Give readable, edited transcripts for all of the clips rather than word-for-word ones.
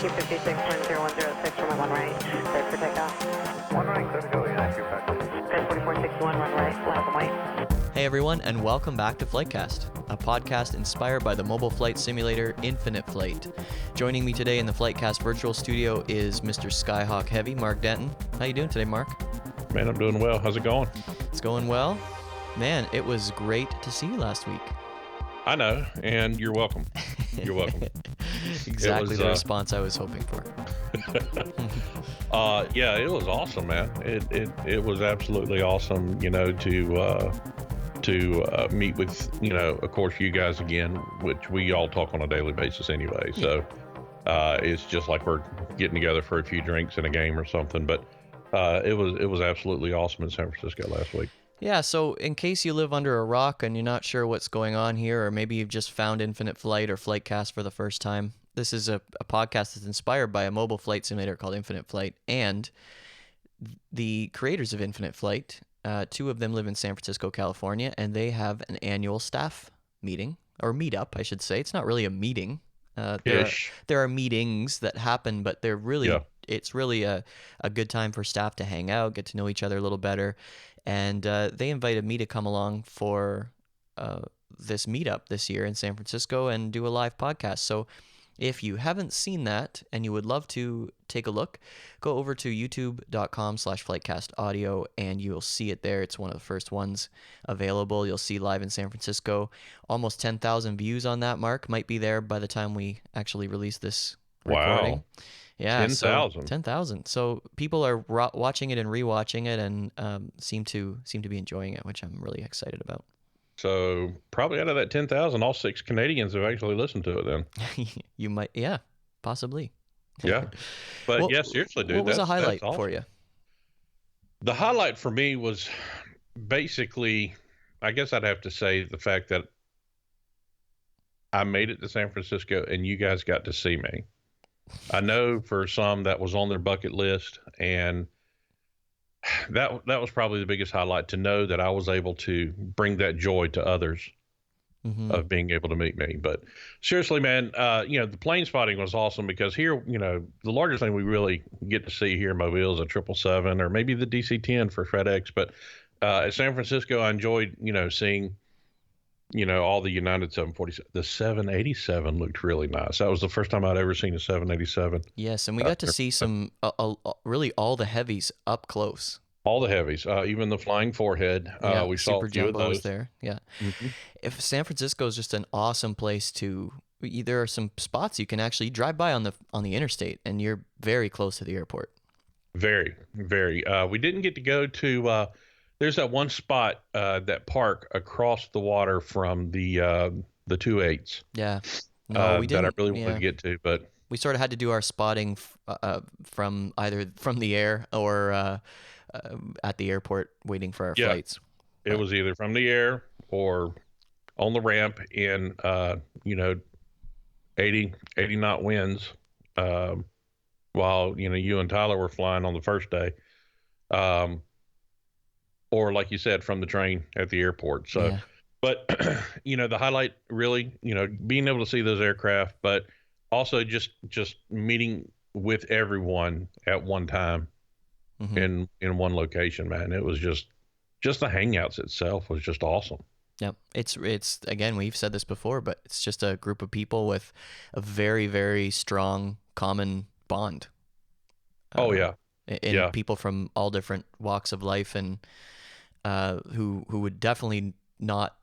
256.0106 from 1 right, cleared for takeoff. 1 right, clear to go, yeah, you're back. Cleared 4461, 1 right, left and white. Hey everyone, and welcome back to FlightCast, a podcast inspired by the mobile flight simulator Infinite Flight. Joining me today in the FlightCast virtual studio is Mr. Skyhawk Heavy, Mark Denton. How you doing today, Mark? Man, I'm doing well. How's it going? It's going well. Man, it was great to see you last week. I know, and you're welcome. You're welcome. Exactly the response I was hoping for. Yeah, it was awesome, man. It was absolutely awesome, to meet with, of course, you guys again, which we all talk on a daily basis anyway. So it's just like we're getting together for a few drinks and a game or something. But it was absolutely awesome in San Francisco last week. Yeah, so in case you live under a rock and you're not sure what's going on here, or maybe you've just found Infinite Flight or FlightCast for the first time, this is a podcast that's inspired by a mobile flight simulator called Infinite Flight, and the creators of Infinite Flight, two of them live in San Francisco, California, and they have an annual staff meeting, or meetup, I should say. It's not really a meeting. There are meetings that happen, but they're really it's really a good time for staff to hang out, get to know each other a little better. And they invited me to come along for this meetup this year in San Francisco and do a live podcast. So if you haven't seen that and you would love to take a look, go over to youtube.com/FlightCastAudio and you'll see it there. It's one of the first ones available. You'll see live in San Francisco. Almost 10,000 views on that, Mark. Might be there by the time we actually release this recording. Wow. Yeah, 10,000. 10,000. So people are watching it and rewatching it and seem to be enjoying it, which I'm really excited about. So probably out of that 10,000, all 6 Canadians have actually listened to it then. You might, yeah, possibly. Yeah. But Well, yeah, seriously, dude. What was a highlight that's awesome. for you? The highlight for me was basically, I guess I'd have to say the fact that I made it to San Francisco and you guys got to see me. I know for some that was on their bucket list, and that was probably the biggest highlight, to know that I was able to bring that joy to others of being able to meet me. But seriously, man, the plane spotting was awesome, because here, the largest thing we really get to see here in Mobile is a 777 or maybe the DC-10 for FedEx. But at San Francisco, I enjoyed, seeing all the United 747. The 787 looked really nice. That was the first time I'd ever seen a 787. Yes, and we got to see some, really all the heavies up close. All the heavies, even the flying forehead. We saw Super a few of Jumbo was those. there. Yeah. Mhm. If San Francisco is just an awesome place to, there are some spots you can actually drive by on the interstate, and you're very close to the airport. Very, very. We didn't get to go to. There's that one spot, that park across the water from the 2.8s. Yeah. No, we didn't. That I really wanted to get to, but we sort of had to do our spotting from either from the air or at the airport waiting for our flights. It was either from the air or on the ramp in 80 knot winds, while you and Tyler were flying on the first day, or like you said, from the train at the airport. So Yeah. But the highlight really, being able to see those aircraft, but also just meeting with everyone at one time in one location, man. It was just the hangouts itself was just awesome. Yep. It's again, we've said this before, but it's just a group of people with a very, very strong common bond. And people from all different walks of life, and who would definitely not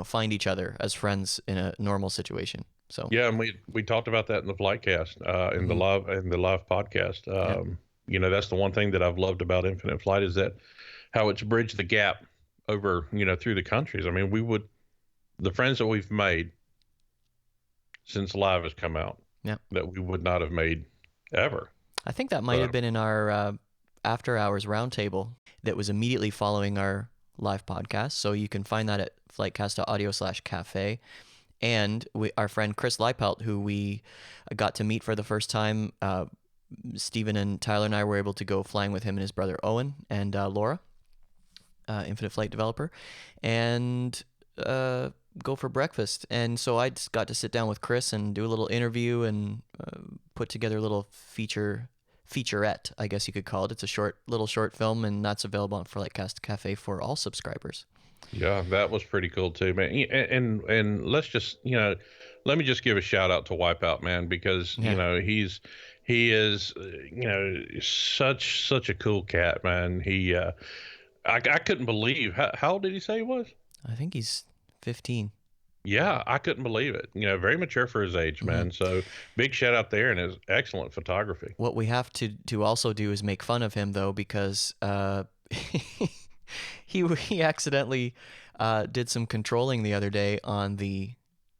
find each other as friends in a normal situation. So yeah, and we talked about that in the FlightCast, in the live podcast. That's the one thing that I've loved about Infinite Flight, is that how it's bridged the gap over through the countries. I mean, the friends that we've made since live has come out, that we would not have made ever. I think that might have been in our after hours roundtable that was immediately following our live podcast. So you can find that at FlightCast.audio/cafe. And our friend Chris Leipelt, who we got to meet for the first time, Stephen and Tyler and I were able to go flying with him and his brother Owen and Laura, Infinite Flight developer, and go for breakfast. And so I just got to sit down with Chris and do a little interview and put together a little featurette, I guess you could call it. It's a little short film, and that's available on FlightCast Cafe for all subscribers. Yeah, that was pretty cool too, man. And let's just, let me just give a shout out to Wipeout, man, because Yeah. he is, such a cool cat, man. I couldn't believe how old did he say he was? I think he's 15. Yeah, I couldn't believe it. Very mature for his age, Mm-hmm. man. So big shout out there, and his excellent photography. What we have to also do is make fun of him, though, because he accidentally did some controlling the other day on the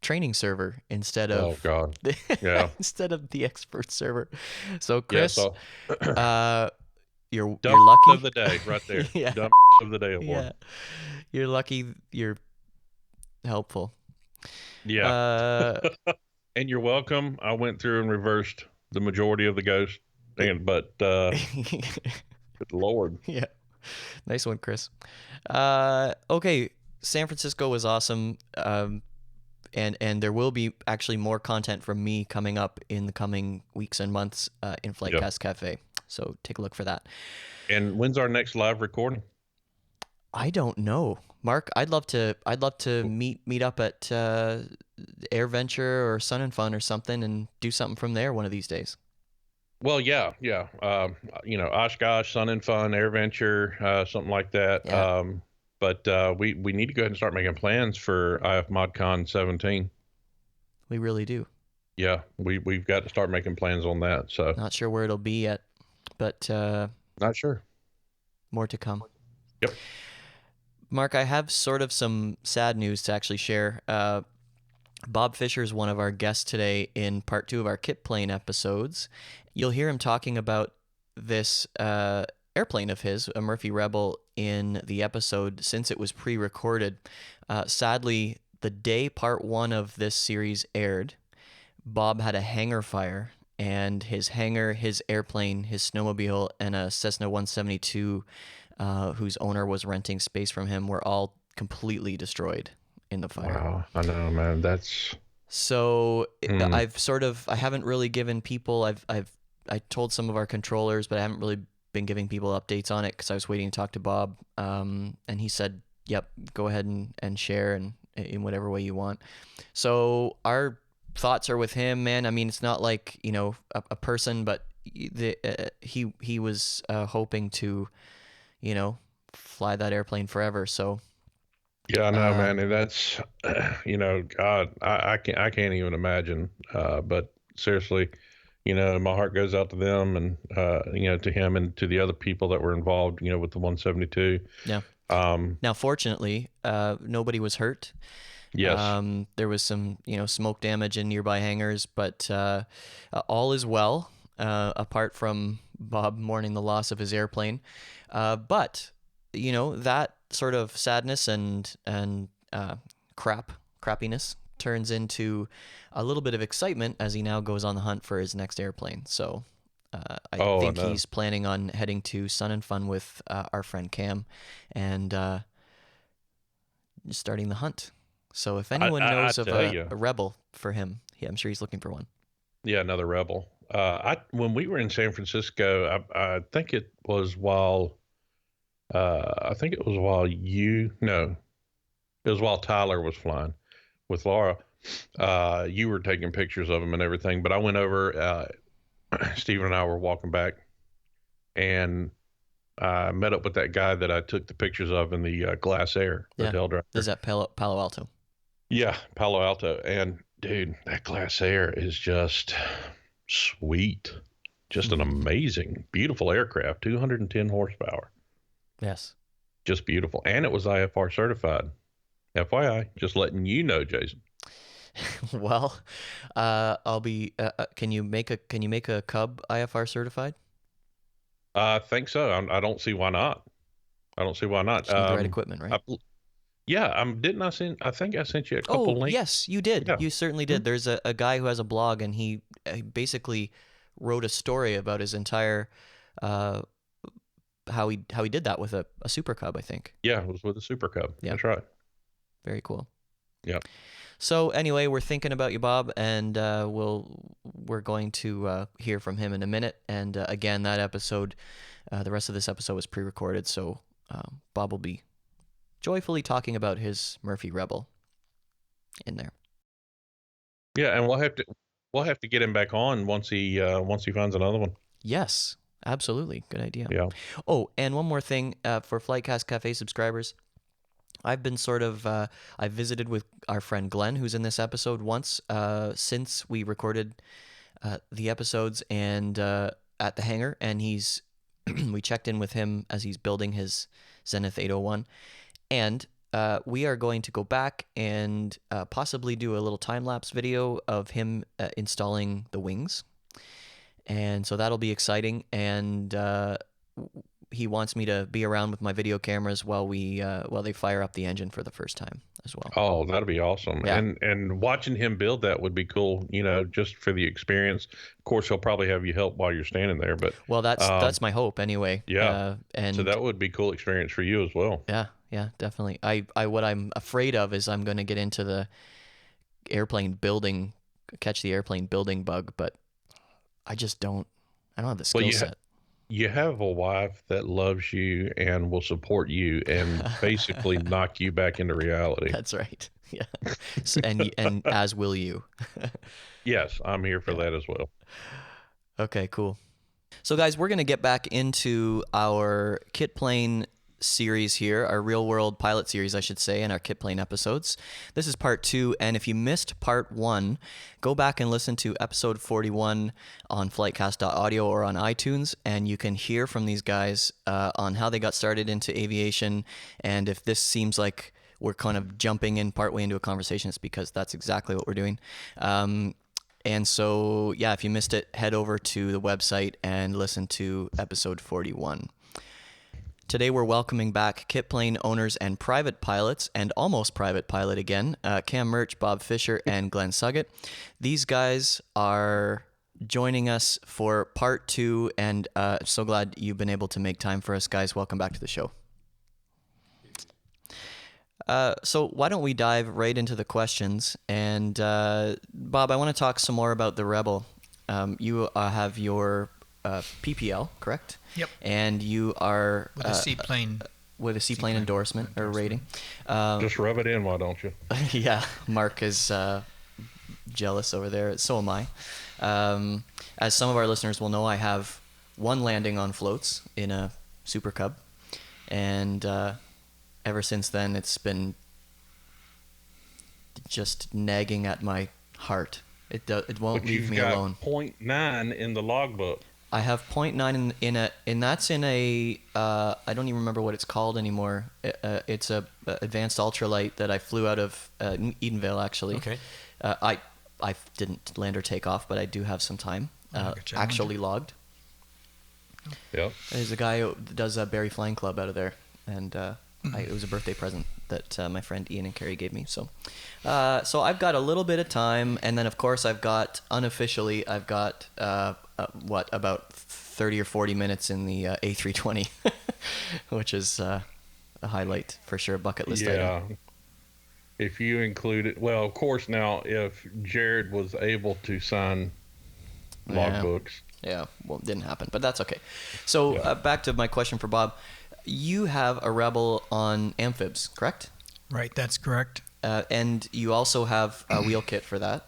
training server instead Oh of God, yeah. instead of the expert server. So Yeah, Chris, so you're dump lucky. of the day right there. Yeah. Dump of the day award. Yeah, you're lucky. You're helpful. Yeah. And you're welcome. I went through and reversed the majority of the ghosts, but good Lord. Yeah, nice one, Chris. Okay, San Francisco was awesome. And there will be actually more content from me coming up in the coming weeks and months in FlightCast Cafe. So take a look for that. And when's our next live recording? I don't know, Mark. I'd love to meet up at Air Venture or Sun and Fun or something and do something from there one of these days. Well, yeah. Oshkosh, Sun and Fun, Air Venture, something like that. Yeah. But we need to go ahead and start making plans for IF ModCon 17. We really do. Yeah, we've got to start making plans on that. So not sure where it'll be yet, but not sure. More to come. Yep. Mark, I have sort of some sad news to actually share. Bob Fisher is one of our guests today in part 2 of our Kit Plane episodes. You'll hear him talking about this airplane of his, a Murphy Rebel, in the episode since it was pre-recorded. Sadly, the day part 1 of this series aired, Bob had a hangar fire, and his hangar, his airplane, his snowmobile, and a Cessna 172, whose owner was renting space from him, were all completely destroyed in the fire. Wow, I know, man. That's so. I haven't really given people. I told some of our controllers, but I haven't really been giving people updates on it because I was waiting to talk to Bob. And he said, "Yep, go ahead and share and in whatever way you want." So our thoughts are with him, man. I mean, it's not like a person, but he was hoping to, fly that airplane forever. So. Yeah, I know, man, and that's, God, I can't even imagine. But seriously, my heart goes out to them, and to him and to the other people that were involved, with the 172. Yeah. Now, fortunately, nobody was hurt. Yes. There was some, smoke damage in nearby hangars, but all is well, apart from Bob mourning the loss of his airplane. But that sort of sadness and crappiness turns into a little bit of excitement as he now goes on the hunt for his next airplane. So I think he's planning on heading to Sun and Fun with our friend Cam and starting the hunt. So if anyone knows of a Rebel for him, I'm sure he's looking for one. Yeah, another Rebel. When we were in San Francisco, I think it was while Tyler was flying with Laura. You were taking pictures of him and everything, but I went over, Stephen and I were walking back, and I met up with that guy that I took the pictures of in the Glass Air hotel driver. Is that Palo Alto? Yeah, Palo Alto. And dude, that Glass Air is just sweet. Just an amazing, beautiful aircraft, 210 horsepower. Yes. Just beautiful. And it was IFR certified. FYI, just letting you know, Jason. Well, I'll be. Can you make a Cub IFR certified? I think so. I don't see why not. Just need the right equipment, right? Didn't I send? I think I sent you a couple links. Yes, you did. Yeah. You certainly did. There's a guy who has a blog, and he basically wrote a story about his entire how he did that with a Super Cub, I think. Yeah, it was with a Super Cub. Yeah. That's right. Very cool. Yeah. So anyway, we're thinking about you, Bob, and we're going to hear from him in a minute. And again, that episode, the rest of this episode was pre-recorded, so Bob will be joyfully talking about his Murphy Rebel in there. Yeah, and we'll have to get him back on once he finds another one. Yes, absolutely, good idea. Yeah. Oh, and one more thing for FlightCast Cafe subscribers. I've been I visited with our friend Glenn, who's in this episode once since we recorded the episodes and at the hangar, and we checked in with him as he's building his Zenith 801, and we are going to go back and possibly do a little time-lapse video of him installing the wings, and so that'll be exciting, and he wants me to be around with my video cameras while they fire up the engine for the first time as well. Oh, that'd be awesome. Yeah. And watching him build that would be cool, just for the experience. Of course, he'll probably have you help while you're standing there, but well, that's my hope anyway. Yeah. And so that would be a cool experience for you as well. Yeah, definitely. What I'm afraid of is I'm going to get into the catch the airplane building bug, but I don't have the skill set. You have a wife that loves you and will support you and basically knock you back into reality. That's right. Yeah. So, and as will you. Yes, I'm here for that as well. Okay, cool. So guys, we're going to get back into our kit plane series here, our real world pilot series, I should say, and our kit plane episodes. This is part 2, and if you missed part 1, go back and listen to episode 41 on flightcast.audio or on iTunes, and you can hear from these guys on how they got started into aviation, and if this seems like we're kind of jumping in partway into a conversation, it's because that's exactly what we're doing. And so, yeah, if you missed it, head over to the website and listen to episode 41. Today we're welcoming back kit plane owners and private pilots, and almost private pilot again, Cam Murch, Bob Fisher, and Glenn Suggett. These guys are joining us for part 2, and so glad you've been able to make time for us, guys. Welcome back to the show. So why don't we dive right into the questions? And Bob, I want to talk some more about the Rebel. You have your PPL, correct? Yep. And you are with a seaplane endorsement or rating. Just rub it in, why don't you? Yeah, Mark is jealous over there. So am I. As some of our listeners will know, I have one landing on floats in a Super Cub, and ever since then it's been just nagging at my heart. It won't leave me alone. But you've got 0.9 in the logbook. I have 0.9 and that's in a I don't even remember what it's called anymore. It's a advanced ultralight that I flew out of Edenvale, actually. Okay. I didn't land or take off, but I do have some time actually logged. Yep. There's a guy who does a Barrie Flying Club out of there, and it was a birthday present that my friend Ian and Carrie gave me. So I've got a little bit of time, and then of course I've got about 30 or 40 minutes in the A320, which is a highlight for sure, bucket list item. Yeah. If you include it, well, of course, now if Jared was able to sign logbooks. Yeah, well, it didn't happen, but that's okay. So back to my question for Bob. You have a Rebel on amphibs, correct? Right, that's correct. And you also have a wheel kit for that,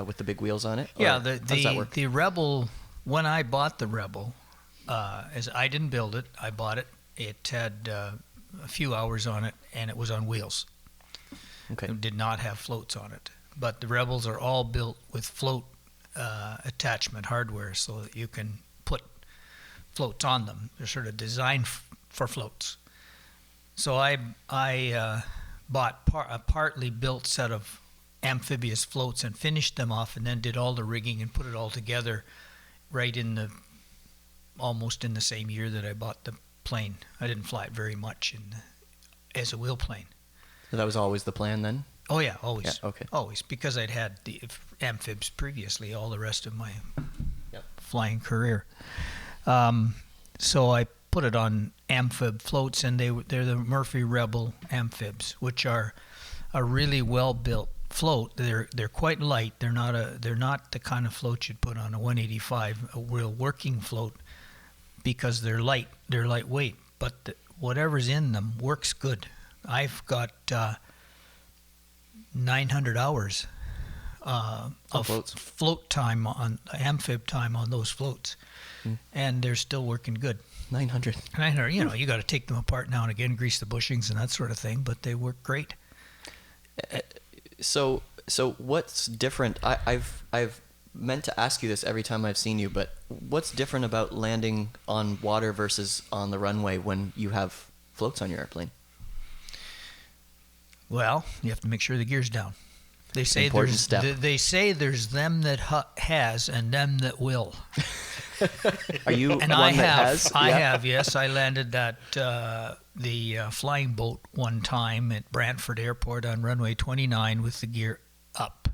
with the big wheels on it? Yeah, how does that work? the Rebel, when I bought the Rebel, as I didn't build it, I bought it. It had a few hours on it, and it was on wheels. Okay. It did not have floats on it. But the Rebels are all built with float attachment hardware so that you can put floats on them. They're sort of designed for floats. So I bought a partly built set of amphibious floats and finished them off, and then did all the rigging and put it all together right almost in the same year that I bought the plane. I didn't fly it very much as a wheel plane. So that was always the plan then? Oh yeah, always. Yeah, okay. Always, because I'd had the amphibs previously, all the rest of my flying career. So I put it on amphib floats, and they're the Murphy Rebel amphibs, which are a really well-built float. They're quite light. They're not the kind of float you'd put on a 185, a real working float, because they're light. They're lightweight. But whatever's in them works good. I've got 900 hours of floats. float time on amphib time on those floats, and they're still working good. 900. 900. You got to take them apart now and again, grease the bushings and that sort of thing, but they work great. So what's different? I've meant to ask you this every time I've seen you, but what's different about landing on water versus on the runway when you have floats on your airplane? Well, you have to make sure the gear's down. They say Important step. They say there's them that has and them that will. Are you And one I that have. has? I Yeah. have. Yes, I landed the flying boat one time at Brantford Airport on runway 29 with the gear up.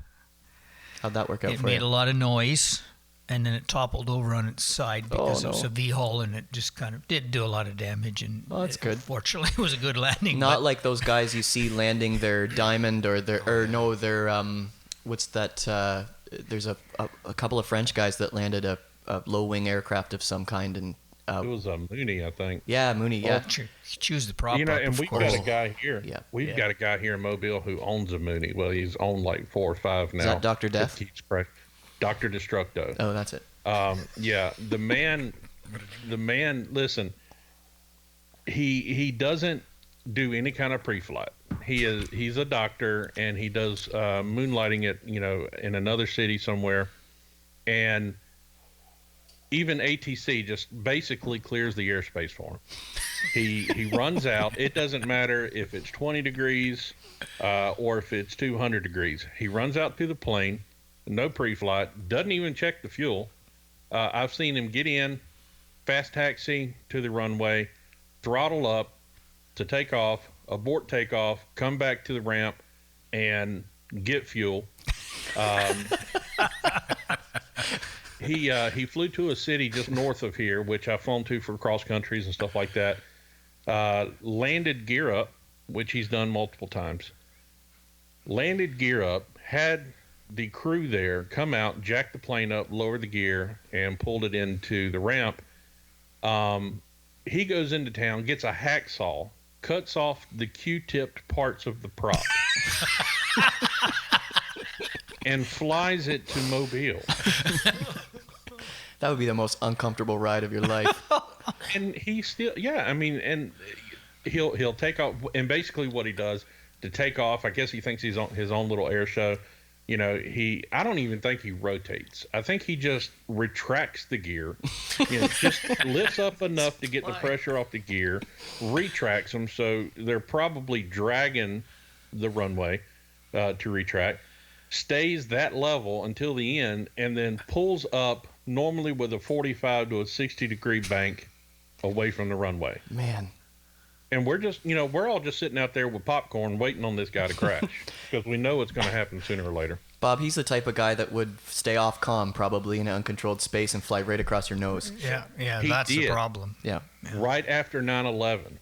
How'd that work out It for made you? a lot of noise, and then it toppled over on its side because it was no. a V-hull, and it just kind of did do a lot of damage. And Oh, that's good. Fortunately, it was a good landing. Not but like those guys you see landing their Diamond or their what's that? There's a couple of French guys that landed a low wing aircraft of some kind, and It was a Mooney, I think. yeah, Mooney, yeah. choose the prop up, And of we've course. got a guy here. Yeah. We've got a guy here in Mobile who owns a Mooney. Well, he's owned like 4 or 5 now. Is that Dr. Death? Dr. Destructo. Oh, that's it. Yeah, the man. Listen, he doesn't do any kind of pre-flight. He's a doctor, and he does moonlighting at in another city somewhere, and even ATC just basically clears the airspace for him. He runs out. It doesn't matter if it's 20 degrees or if it's 200 degrees. He runs out to the plane, no pre-flight, doesn't even check the fuel. I've seen him get in, fast taxi to the runway, throttle up to take off, abort takeoff, come back to the ramp, and get fuel. He flew to a city just north of here, which I've flown to for cross countries and stuff like that. Landed gear up, which he's done multiple times. Landed gear up, had the crew there come out, jack the plane up, lower the gear, and pulled it into the ramp. He goes into town, gets a hacksaw, cuts off the Q-tipped parts of the prop, and flies it to Mobile. That would be the most uncomfortable ride of your life. And he still, and he'll take off. And basically what he does to take off, I guess he thinks he's on his own little air show. I don't even think he rotates. I think he just retracts the gear, just lifts up enough to get the pressure off the gear, retracts them. So they're probably dragging the runway to retract, stays that level until the end, and then pulls up normally with a 45 to a 60 degree bank away from the runway. Man. And we're just, we're all just sitting out there with popcorn waiting on this guy to crash because we know it's going to happen sooner or later. Bob, he's the type of guy that would stay off comm probably in an uncontrolled space and fly right across your nose. Yeah, He that's the did. problem. Yeah. Right after 9/11,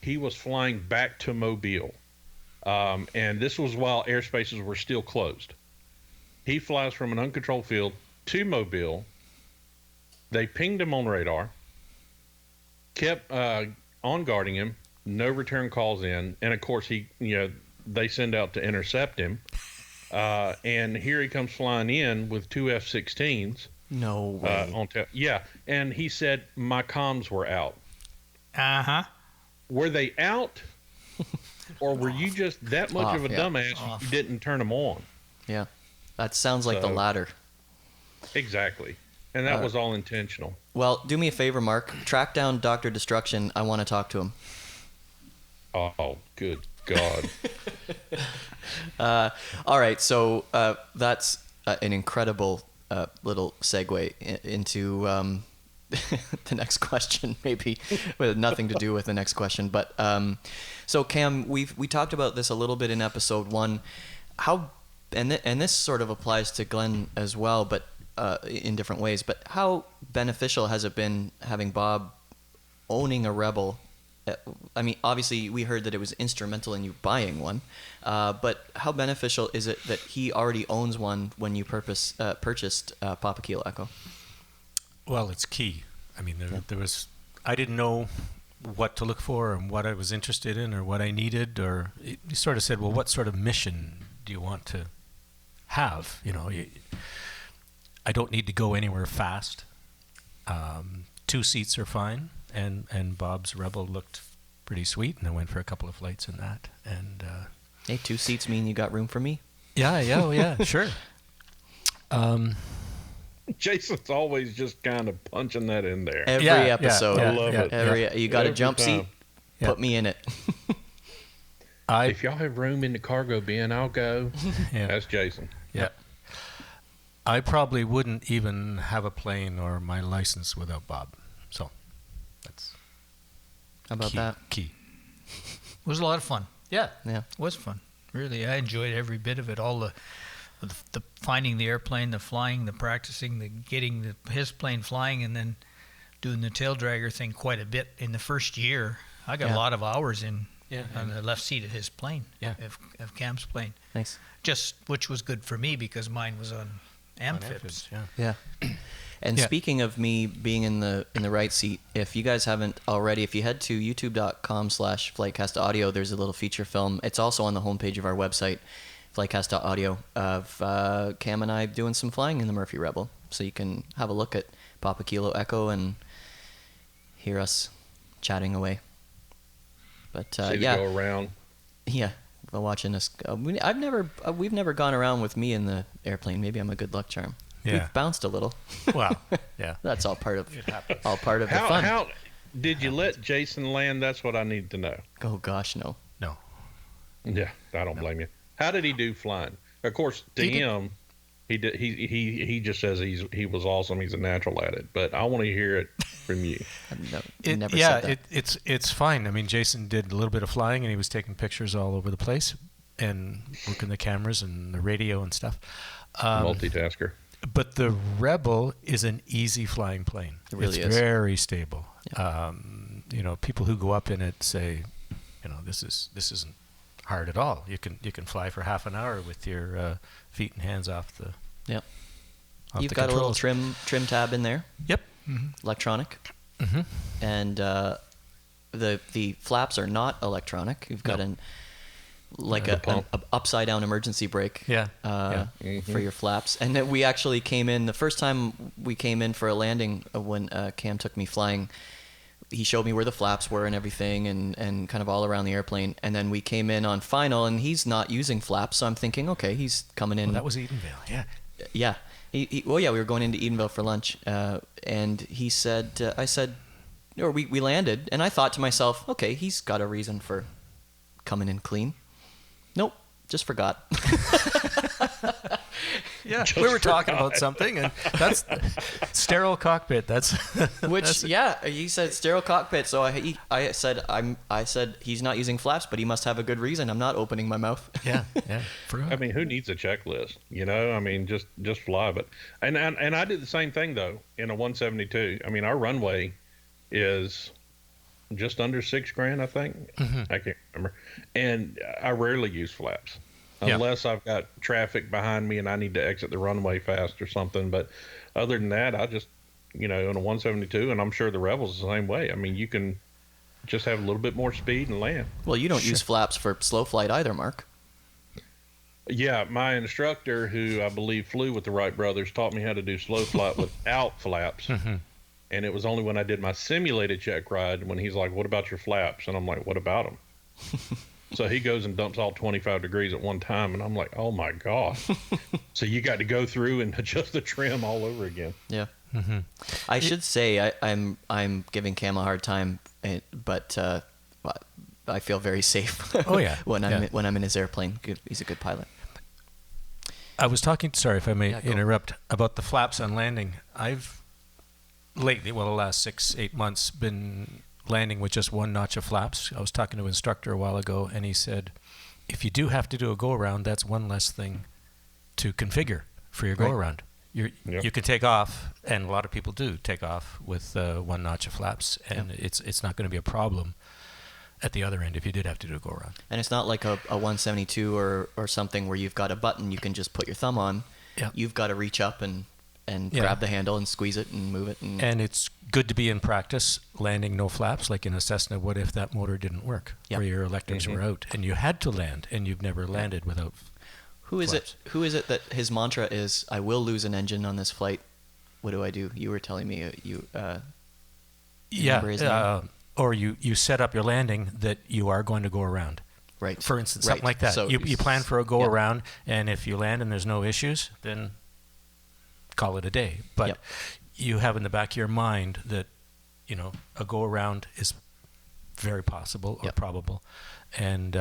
he was flying back to Mobile. And this was while airspaces were still closed. He flies from an uncontrolled field to Mobile. They pinged him on radar, kept on guarding him, no return calls in, and of course they send out to intercept him. And here he comes flying in with 2 F-16s. No way. And he said my comms were out. Uh-huh. Were they out, or were you just that much of a dumbass you didn't turn them on? Yeah. That sounds like the latter. Exactly. And that was all intentional. Well, do me a favor, Mark. Track down Dr. Destruction. I want to talk to him. Oh, good God. All right. So that's an incredible little segue into the next question, maybe with nothing to do with the next question. But so Cam, we talked about this a little bit in episode 1. And this sort of applies to Glenn as well, but in different ways. But how beneficial has it been having Bob owning a Rebel I mean, obviously, we heard that it was instrumental in you buying one, but how beneficial is it that he already owns one when you purchased Papa Kilo Echo? Well, it's key. I mean, there was, I didn't know what to look for and what I was interested in or what I needed, or you sort of said, well, what sort of mission do you want to have? You know, I don't need to go anywhere fast. 2 seats are fine, and Bob's Rebel looked pretty sweet, and I went for a couple of flights in that. And Hey, 2 seats mean you got room for me? yeah, sure. Jason's always just kind of punching that in there. Every Yeah, episode. yeah, I love it. You got a Every jump time. seat? Yeah. Put me in it. If y'all have room in the cargo bin, I'll go. Yeah. That's Jason. Yeah. I probably wouldn't even have a plane or my license without Bob. So that's How about key, that? Key. It was a lot of fun. Yeah. Yeah. It was fun. Really, I enjoyed every bit of it. All the finding the airplane, the flying, the practicing, the getting his plane flying, and then doing the tail dragger thing quite a bit in the first year. I got Yeah. a lot of hours in Yeah. on the left seat of his plane, Yeah. of Cam's plane. Nice. Just which was good for me because mine was on amphibs. Yeah. Yeah. And Yeah. speaking of me being in the right seat, if you guys haven't already, if you head to youtube.com/FlightCastAudio, there's a little feature film. It's also on the homepage of our website, FlightCast.audio, of Cam and I doing some flying in the Murphy Rebel. So you can have a look at Papa Kilo Echo and hear us chatting away. But See yeah, go around. yeah, watching us. We've never gone around with me in the airplane. Maybe I'm a good luck charm. Yeah. We've bounced a little. Wow. Yeah. That's all part of It happens. the fun. How did you let Jason land? That's what I need to know. Oh gosh, no. No. Yeah, I don't blame you. How did he do flying? Of course, to him, he did. He just says he was awesome. He's a natural at it. But I want to hear it from you. Never said that. It's fine. I mean, Jason did a little bit of flying, and he was taking pictures all over the place and working the cameras and the radio and stuff. Multitasker. But the Rebel is an easy flying plane. It really it's is. very stable. You know, people who go up in it say, you know, this isn't hard at all. You can fly for half an hour with your feet and hands off the. Yep. off You've the got controls. a little trim tab in there, Yep. electronic, Mm-hmm. and the flaps are not electronic. You've got an upside down emergency brake. Yeah. For your flaps. And then we actually came in the first time we came in for a landing when Cam took me flying. He showed me where the flaps were and everything and kind of all around the airplane. And then we came in on final and he's not using flaps. So I'm thinking, okay, he's coming in. Well, that was Edenvale. Yeah. Yeah. We were going into Edenville for lunch. And he said, we landed. And I thought to myself, okay, he's got a reason for coming in clean. Nope, just forgot. Yeah, we were talking about something, and that's sterile cockpit. That's He said sterile cockpit. So I said he's not using flaps, but he must have a good reason. I'm not opening my mouth. yeah. I mean, who needs a checklist? You know, I mean, just fly. But and I did the same thing though in a 172. I mean, our runway is just under $6,000, I think. I can't remember. And I rarely use flaps unless I've got traffic behind me and I need to exit the runway fast or something. But other than that, I just, in a 172, and I'm sure the Rebel's the same way. I mean, you can just have a little bit more speed and land. Well, you don't use flaps for slow flight either, Mark. Yeah, my instructor, who I believe flew with the Wright brothers, taught me how to do slow flight without flaps. And it was only when I did my simulated check ride when he's like, what about your flaps? And I'm like, what about them? So he goes and dumps all 25 degrees at one time. And I'm like, oh, my gosh. So you got to go through and adjust the trim all over again. Yeah. I should say I'm giving Cam a hard time, but I feel very safe. Oh, yeah. when I'm in his airplane. He's a good pilot. I was talking. Sorry if I may Yeah, go. interrupt about the flaps on landing. I've lately, the last 6-8 months, been landing with just one notch of flaps. I was talking to an instructor a while ago, and he said, if you do have to do a go-around, that's one less thing to configure for your go-around. You can take off, and a lot of people do take off with one notch of flaps, and it's not going to be a problem. at the other end if you did have to do a go around. And it's not like a 172 or something where you've got a button you can just put your thumb on. Yeah. You've got to reach up and Yeah. grab the handle and squeeze it and move it. And it's good to be in practice landing no flaps, like in a Cessna. What if that motor didn't work, Yeah. or your electrics were out, and you had to land, and you've never landed without Who is flaps. it? Who is it that his mantra is, "I will lose an engine on this flight"? What do I do? You were telling me remember his name? Or you set up your landing that you are going to go around. Right. For instance, Right. something like that. So You plan for a go yeah. around, and if you land and there's no issues, then call it a day. But Yep. you have in the back of your mind that a go around is very possible or Yep. probable, and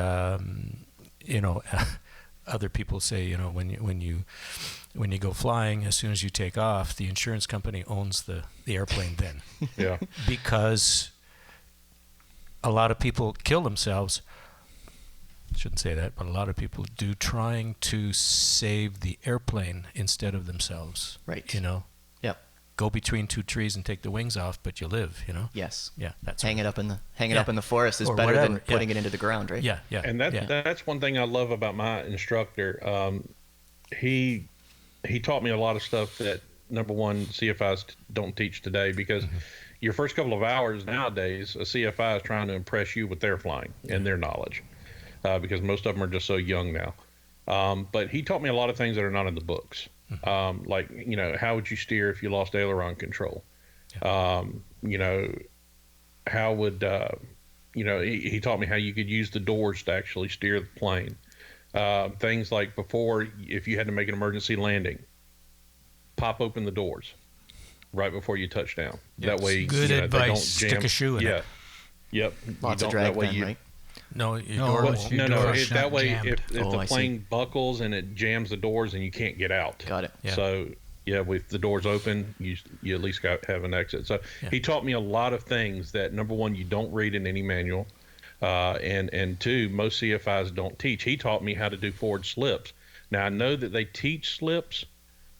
other people say when you go flying, as soon as you take off, the insurance company owns the airplane then. Yeah. Because a lot of people kill themselves. Shouldn't say that, but a lot of people do, trying to save the airplane instead of themselves. Right. Yep. Go between two trees and take the wings off, but you live. Yes. Yeah, that's Hang it up in Yeah. the forest is Or better whatever, than yeah. putting it into the ground, right? Yeah, yeah. And yeah. that's one thing I love about my instructor. He taught me a lot of stuff that, number one, CFIs don't teach today, because your first couple of hours nowadays, a CFI is trying to impress you with their flying and their knowledge, because most of them are just so young now. But he taught me a lot of things that are not in the books. Like, how would you steer if you lost aileron control? How would, he taught me how you could use the doors to actually steer the plane. Things like before, if you had to make an emergency landing, pop open the doors right before you touch down. That way, Good they advice. don't Stick jam. a shoe in it. Yep. Lots You of don't- drag that way then, you- right? No, your No, door well, won't. your No, door's that not way, jammed. if Oh, the I see. plane buckles and it jams the doors and you can't get out. Got it. Yeah. So, with the doors open, you at least have an exit. So he taught me a lot of things that, number one, you don't read in any manual, and two, most CFIs don't teach. He taught me how to do forward slips. Now, I know that they teach slips,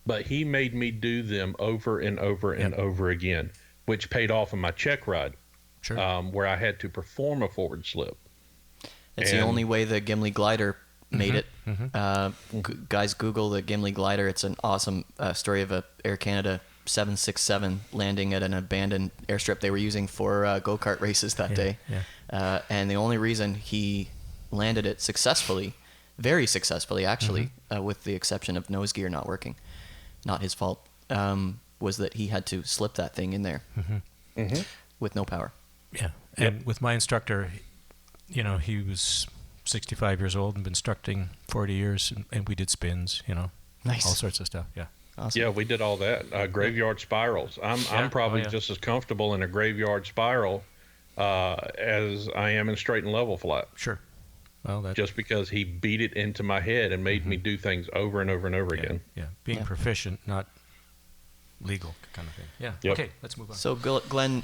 but he made me do them over and over and over again, which paid off in my check ride, Sure. where I had to perform a forward slip. It's the And- only way the Gimli glider made it. Guys, Google the Gimli glider. It's an awesome story of a Air Canada 767 landing at an abandoned airstrip they were using for go-kart races that day. yeah. And the only reason he landed it successfully, very successfully actually, with the exception of nose gear not working, not his fault, was that he had to slip that thing in there with no power. Yeah. And with my instructor, he was 65 years old and been instructing 40 years, and we did spins, Nice. all sorts of stuff. Yeah. Awesome. Yeah, we did all that. Graveyard spirals. I'm probably just as comfortable in a graveyard spiral as I am in straight and level flat. Sure. Well, that's Just because he beat it into my head and made me do things over and over and over again. Yeah. Being Yeah. proficient, not legal kind of thing. Yeah. Yep. Okay, let's move on. So, Glenn,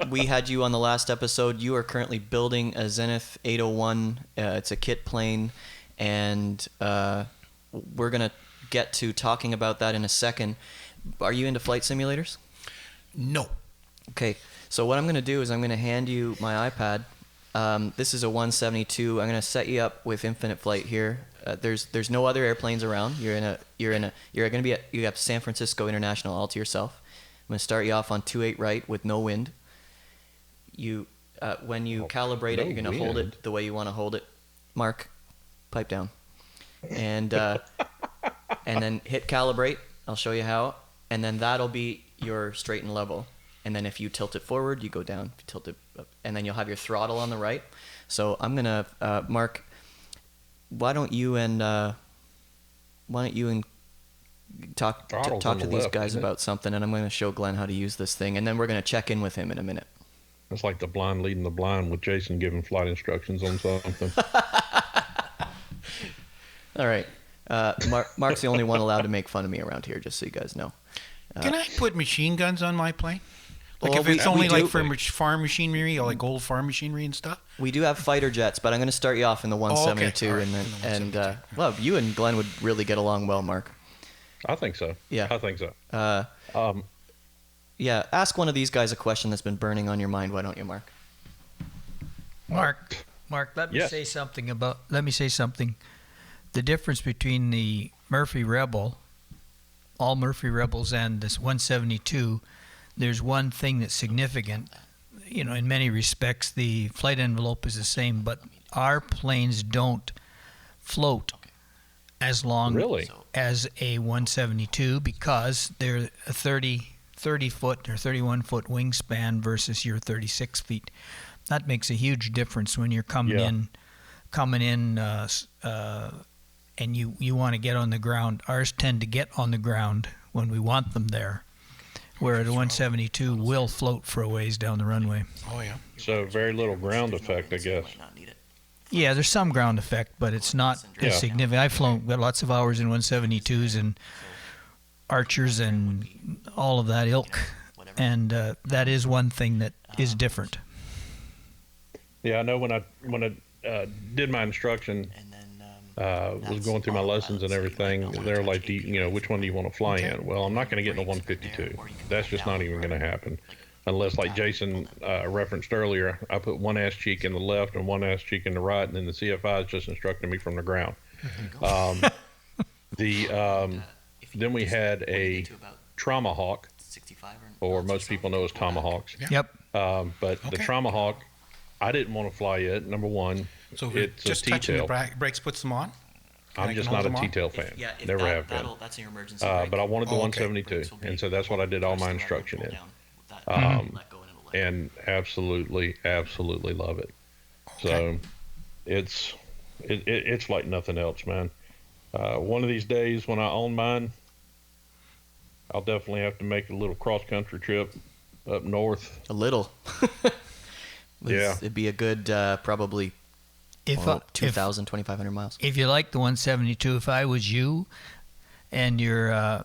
we had you on the last episode. You are currently building a Zenith 801. It's a kit plane, and we're going to get to talking about that in a second. Are you into flight simulators? No. Okay, so what I'm going to do is I'm going to hand you my iPad. This is a 172. I'm going to set you up with Infinite Flight here. There's no other airplanes around. You're going to be you have San Francisco International all to yourself. I'm going to start you off on 28 right with no wind. When you calibrate no it, you're going to hold wind? it the way you want to hold it. Mark, pipe down. And and then hit calibrate. I'll show you how. And then that'll be your straight and level. And then if you tilt it forward, you go down. If you tilt it up, and then you'll have your throttle on the right. So I'm gonna Mark. Why don't you and talk Throttle's talk on to the these left, guys isn't it? about something, and I'm going to show Glenn how to use this thing, and then we're going to check in with him in a minute. It's like the blind leading the blind with Jason giving flight instructions on something. All right. Mark's the only one allowed to make fun of me around here, just so you guys know. Can I put machine guns on my plane? Like Well, if it's we only do. like for farm machinery, or like old farm machinery and stuff? We do have fighter jets, but I'm going to start you off in the 172, All right, and then in the 172. well, you and Glenn would really get along well, Mark. I think so. Yeah. I think so. Yeah, ask one of these guys a question that's been burning on your mind. Why don't you, Mark? Mark, let me Yes. say something. The difference between the Murphy Rebel, all Murphy Rebels, and this 172, there's one thing that's significant. You know, in many respects, the flight envelope is the same, but our planes don't float as long Really? as a 172 because they're a 30 foot or 31 foot wingspan versus your 36 feet. That makes a huge difference when you're coming in, and you want to get on the ground. Ours tend to get on the ground when we want them there, where the 172 will float for a ways down the runway. Oh, yeah. So very little ground effect, I guess. Yeah, there's some ground effect, but it's not Yeah. as significant. I've got lots of hours in 172s and Archers and all of that ilk, and that is one thing that is different. Yeah, I know when I did my instruction, was going through my lessons and everything, they're like, which one do you want to fly in? Well, I'm not going to get in a 152. That's just not even going to happen. Unless, like Jason referenced earlier, I put one ass cheek in the left and one ass cheek in the right, and then the CFI is just instructing me from the ground. Then we had a Trauma Hawk, or most people know as Tomahawks. Yep. But the Trauma Hawk, I didn't want to fly it. Number one, So it's just a touching the T-tail. brakes puts them on? I'm just not a T-tail fan. Never have been. That's in your emergency. But I wanted the Oh, okay. 172, and so that's what I did all my instruction in. And absolutely love it. So it's like nothing else, man. One of these days when I own mine, I'll definitely have to make a little cross-country trip up north. A little. Yeah. It'd be a good probably If 2,000, 2,500 miles. if you like the 172, if I was you, and you're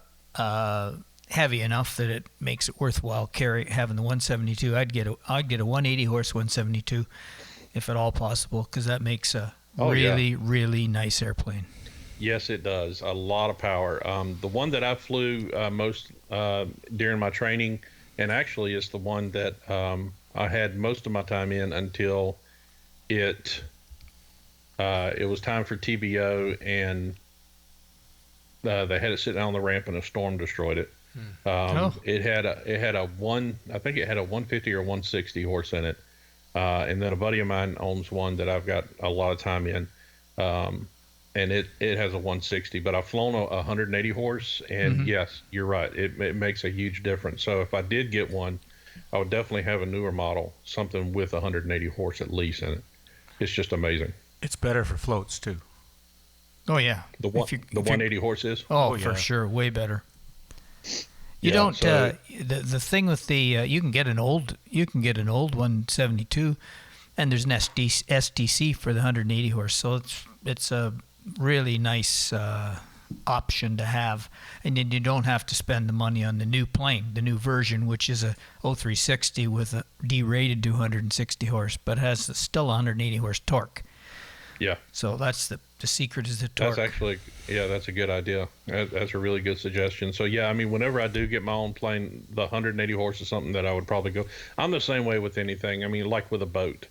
heavy enough that it makes it worthwhile having the 172, I'd get a 180 horse 172, if at all possible, because that makes a really nice airplane. Yes, it does. A lot of power. The one that I flew most during my training, and actually it's the one that I had most of my time in until it was time for TBO, and they had it sit down on the ramp and a storm destroyed it. It had a 150 or 160 horse in it, and then a buddy of mine owns one that I've got a lot of time in. And it has a 160, but I've flown a 180 horse, and yes, you're right. It makes a huge difference. So if I did get one, I would definitely have a newer model, something with 180 horse at least in it. It's just amazing. It's better for floats too. Oh yeah, The 180 horse is? Oh, Oh, for yeah. sure, way better. You Yeah, don't. so- The thing with the you can get an old 172, and there's an STC for the 180 horse. So it's a really nice option to have, and then you don't have to spend the money on the new plane, the new version, which is a 0360 with a derated 260 horse, but has still 180 horse torque. Yeah. So that's the secret is the torque. That's actually, that's a good idea. That's a really good suggestion. So yeah, I mean, whenever I do get my own plane, the 180 horse is something that I would probably go. I'm the same way with anything. I mean, like with a boat,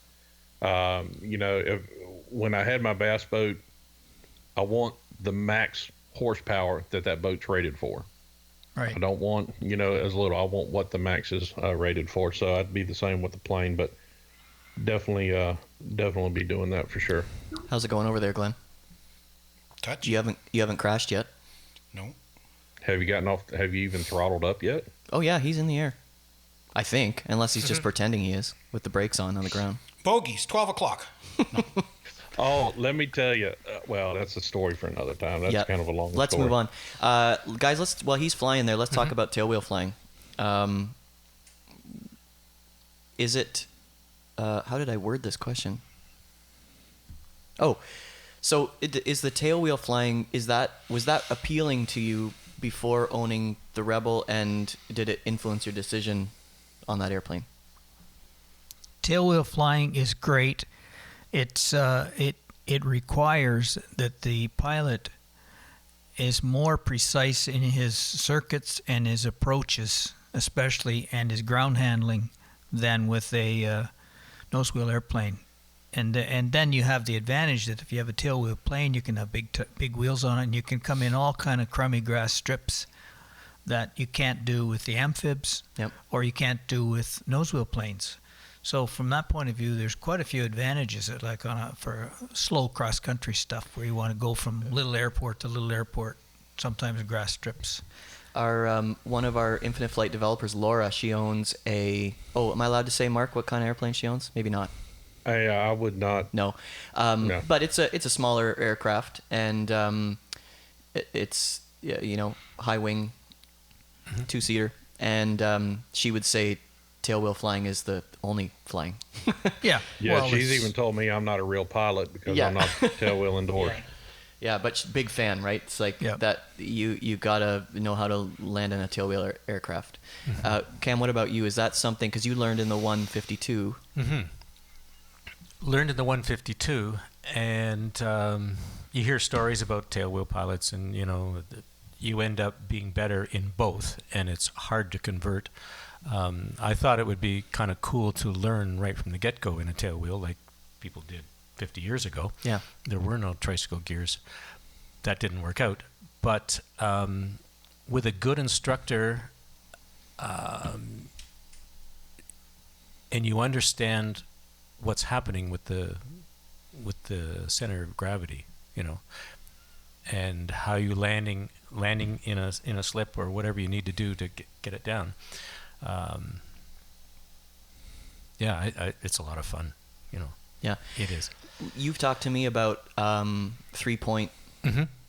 when I had my bass boat, I want the max horsepower that boat's rated for. Right. I don't want, as little. I want what the max is rated for. So I'd be the same with the plane, but definitely be doing that for sure. How's it going over there, Glenn? Touch? You haven't crashed yet? No. Have you gotten off? Have you even throttled up yet? Oh yeah, he's in the air. I think, unless he's just pretending he is with the brakes on the ground. Bogeys, 12 o'clock. Oh, let me tell you. Well, that's a story for another time. That's Yeah. kind of a long Let's story. move on. Guys, while he's flying there, let's talk about tailwheel flying. Is it, how did I word this question? Oh, so is the tailwheel flying, was that appealing to you before owning the Rebel, and did it influence your decision on that airplane? Tailwheel flying is great. It's it requires that the pilot is more precise in his circuits and his approaches, especially, and his ground handling, than with a nose wheel airplane. And then you have the advantage that if you have a tailwheel plane, you can have big wheels on it, and you can come in all kind of crummy grass strips that you can't do with the amphibs, or you can't do with nose wheel planes. So from that point of view, there's quite a few advantages, like for slow cross-country stuff where you want to go from little airport to little airport, sometimes grass strips. One of our Infinite Flight developers, Laura, she owns am I allowed to say, Mark, what kind of airplane she owns? Maybe not. I would not. No. No. But it's a smaller aircraft, and it's high wing, two-seater, and she would say tailwheel flying is the only flying. Yeah. Yeah, she's even told me I'm not a real pilot because I'm not tailwheel indoors. Yeah, but big fan, right? It's like that you gotta know how to land in a tailwheel aircraft. Cam, what about you? Is that something, because you learned in the 152? Learned in the 152, and you hear stories about tailwheel pilots, and you end up being better in both, and it's hard to convert. I thought it would be kind of cool to learn right from the get-go in a tailwheel, like people did 50 years ago. Yeah. There were no tricycle gears. That didn't work out. But with a good instructor, and you understand what's happening with the center of gravity, and how you landing in a slip or whatever you need to do to get it down. It's a lot of fun, Yeah, it is. You've talked to me about 3-point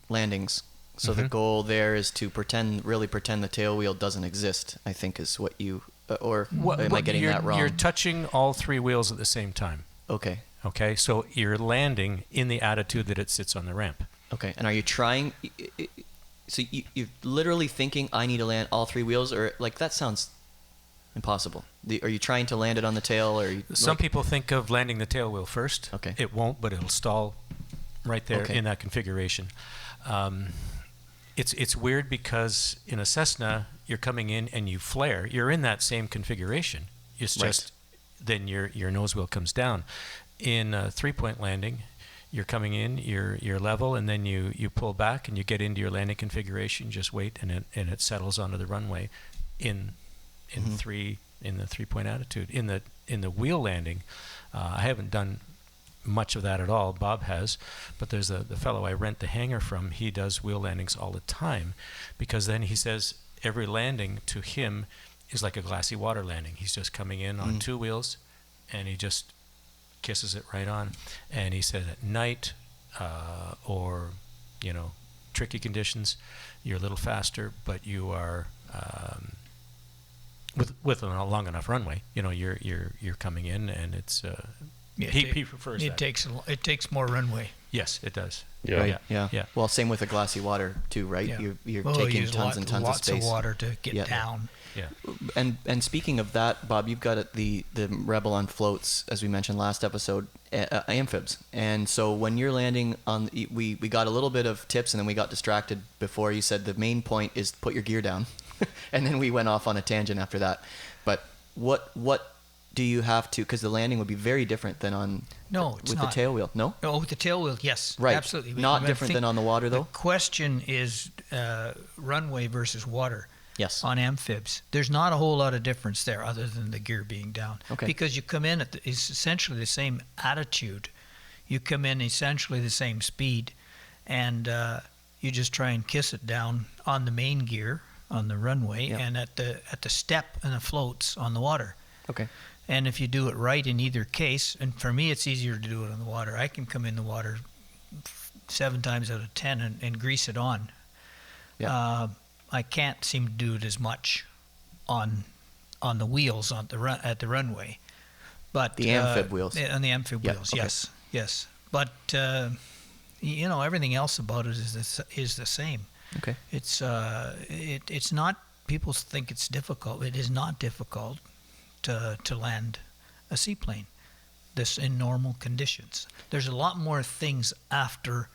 landings. So the goal there is to pretend the tailwheel doesn't exist, I think is what you, am I getting that wrong? You're touching all three wheels at the same time. Okay. Okay, so you're landing in the attitude that it sits on the ramp. Okay, and are you trying, so you're literally thinking, I need to land all three wheels, or like that sounds impossible. Are you trying to land it on the tail, or some people think of landing the tail wheel first? Okay. It won't, but it'll stall right there in that configuration. It's weird because in a Cessna, you're coming in and you flare. You're in that same configuration. It's just then your nose wheel comes down. In a 3-point landing, you're coming in, you're level, and then you pull back and you get into your landing configuration. Just wait, and it settles onto the runway in the 3-point attitude. In the wheel landing, I haven't done much of that at all. Bob has, but there's the fellow I rent the hangar from. He does wheel landings all the time, because then he says every landing to him is like a glassy water landing. He's just coming in on two wheels, and he just kisses it right on. And he said at night, or tricky conditions, you're a little faster, but you are with a long enough runway. You're coming in, and it's. He prefers that. It takes more runway. Yes, it does. Yeah. Right. Yeah. Well, same with the glassy water too, right? Yeah. You're taking tons and tons of space. Lots of water to get down. Yeah. And speaking of that, Bob, you've got the Rebel on floats, as we mentioned last episode, amphibs. And so when you're landing on, we got a little bit of tips, and then we got distracted before. You said the main point is put your gear down, and then we went off on a tangent after that. But what do you have to? Because the landing would be very different than on. No, it's with not. the tail wheel. No. Oh, with the tail wheel, yes, Right. absolutely. Not different than on the water, though. The question is runway versus water. Yes. On amphibs, there's not a whole lot of difference there, other than the gear being down. Okay. Because you come in it's essentially the same attitude. You come in essentially the same speed, and you just try and kiss it down on the main gear on the runway, and at the step and the floats on the water. Okay. And if you do it right in either case, and for me it's easier to do it on the water. I can come in the water 7 times out of 10 and grease it on. Yeah. I can't seem to do it as much on the wheels at the runway, but The amphib wheels. on the amphib Yeah, wheels, okay. yes. But everything else about it is the same. Okay. It's not. People think it's difficult. It is not difficult to land a seaplane this in normal conditions. There's a lot more things after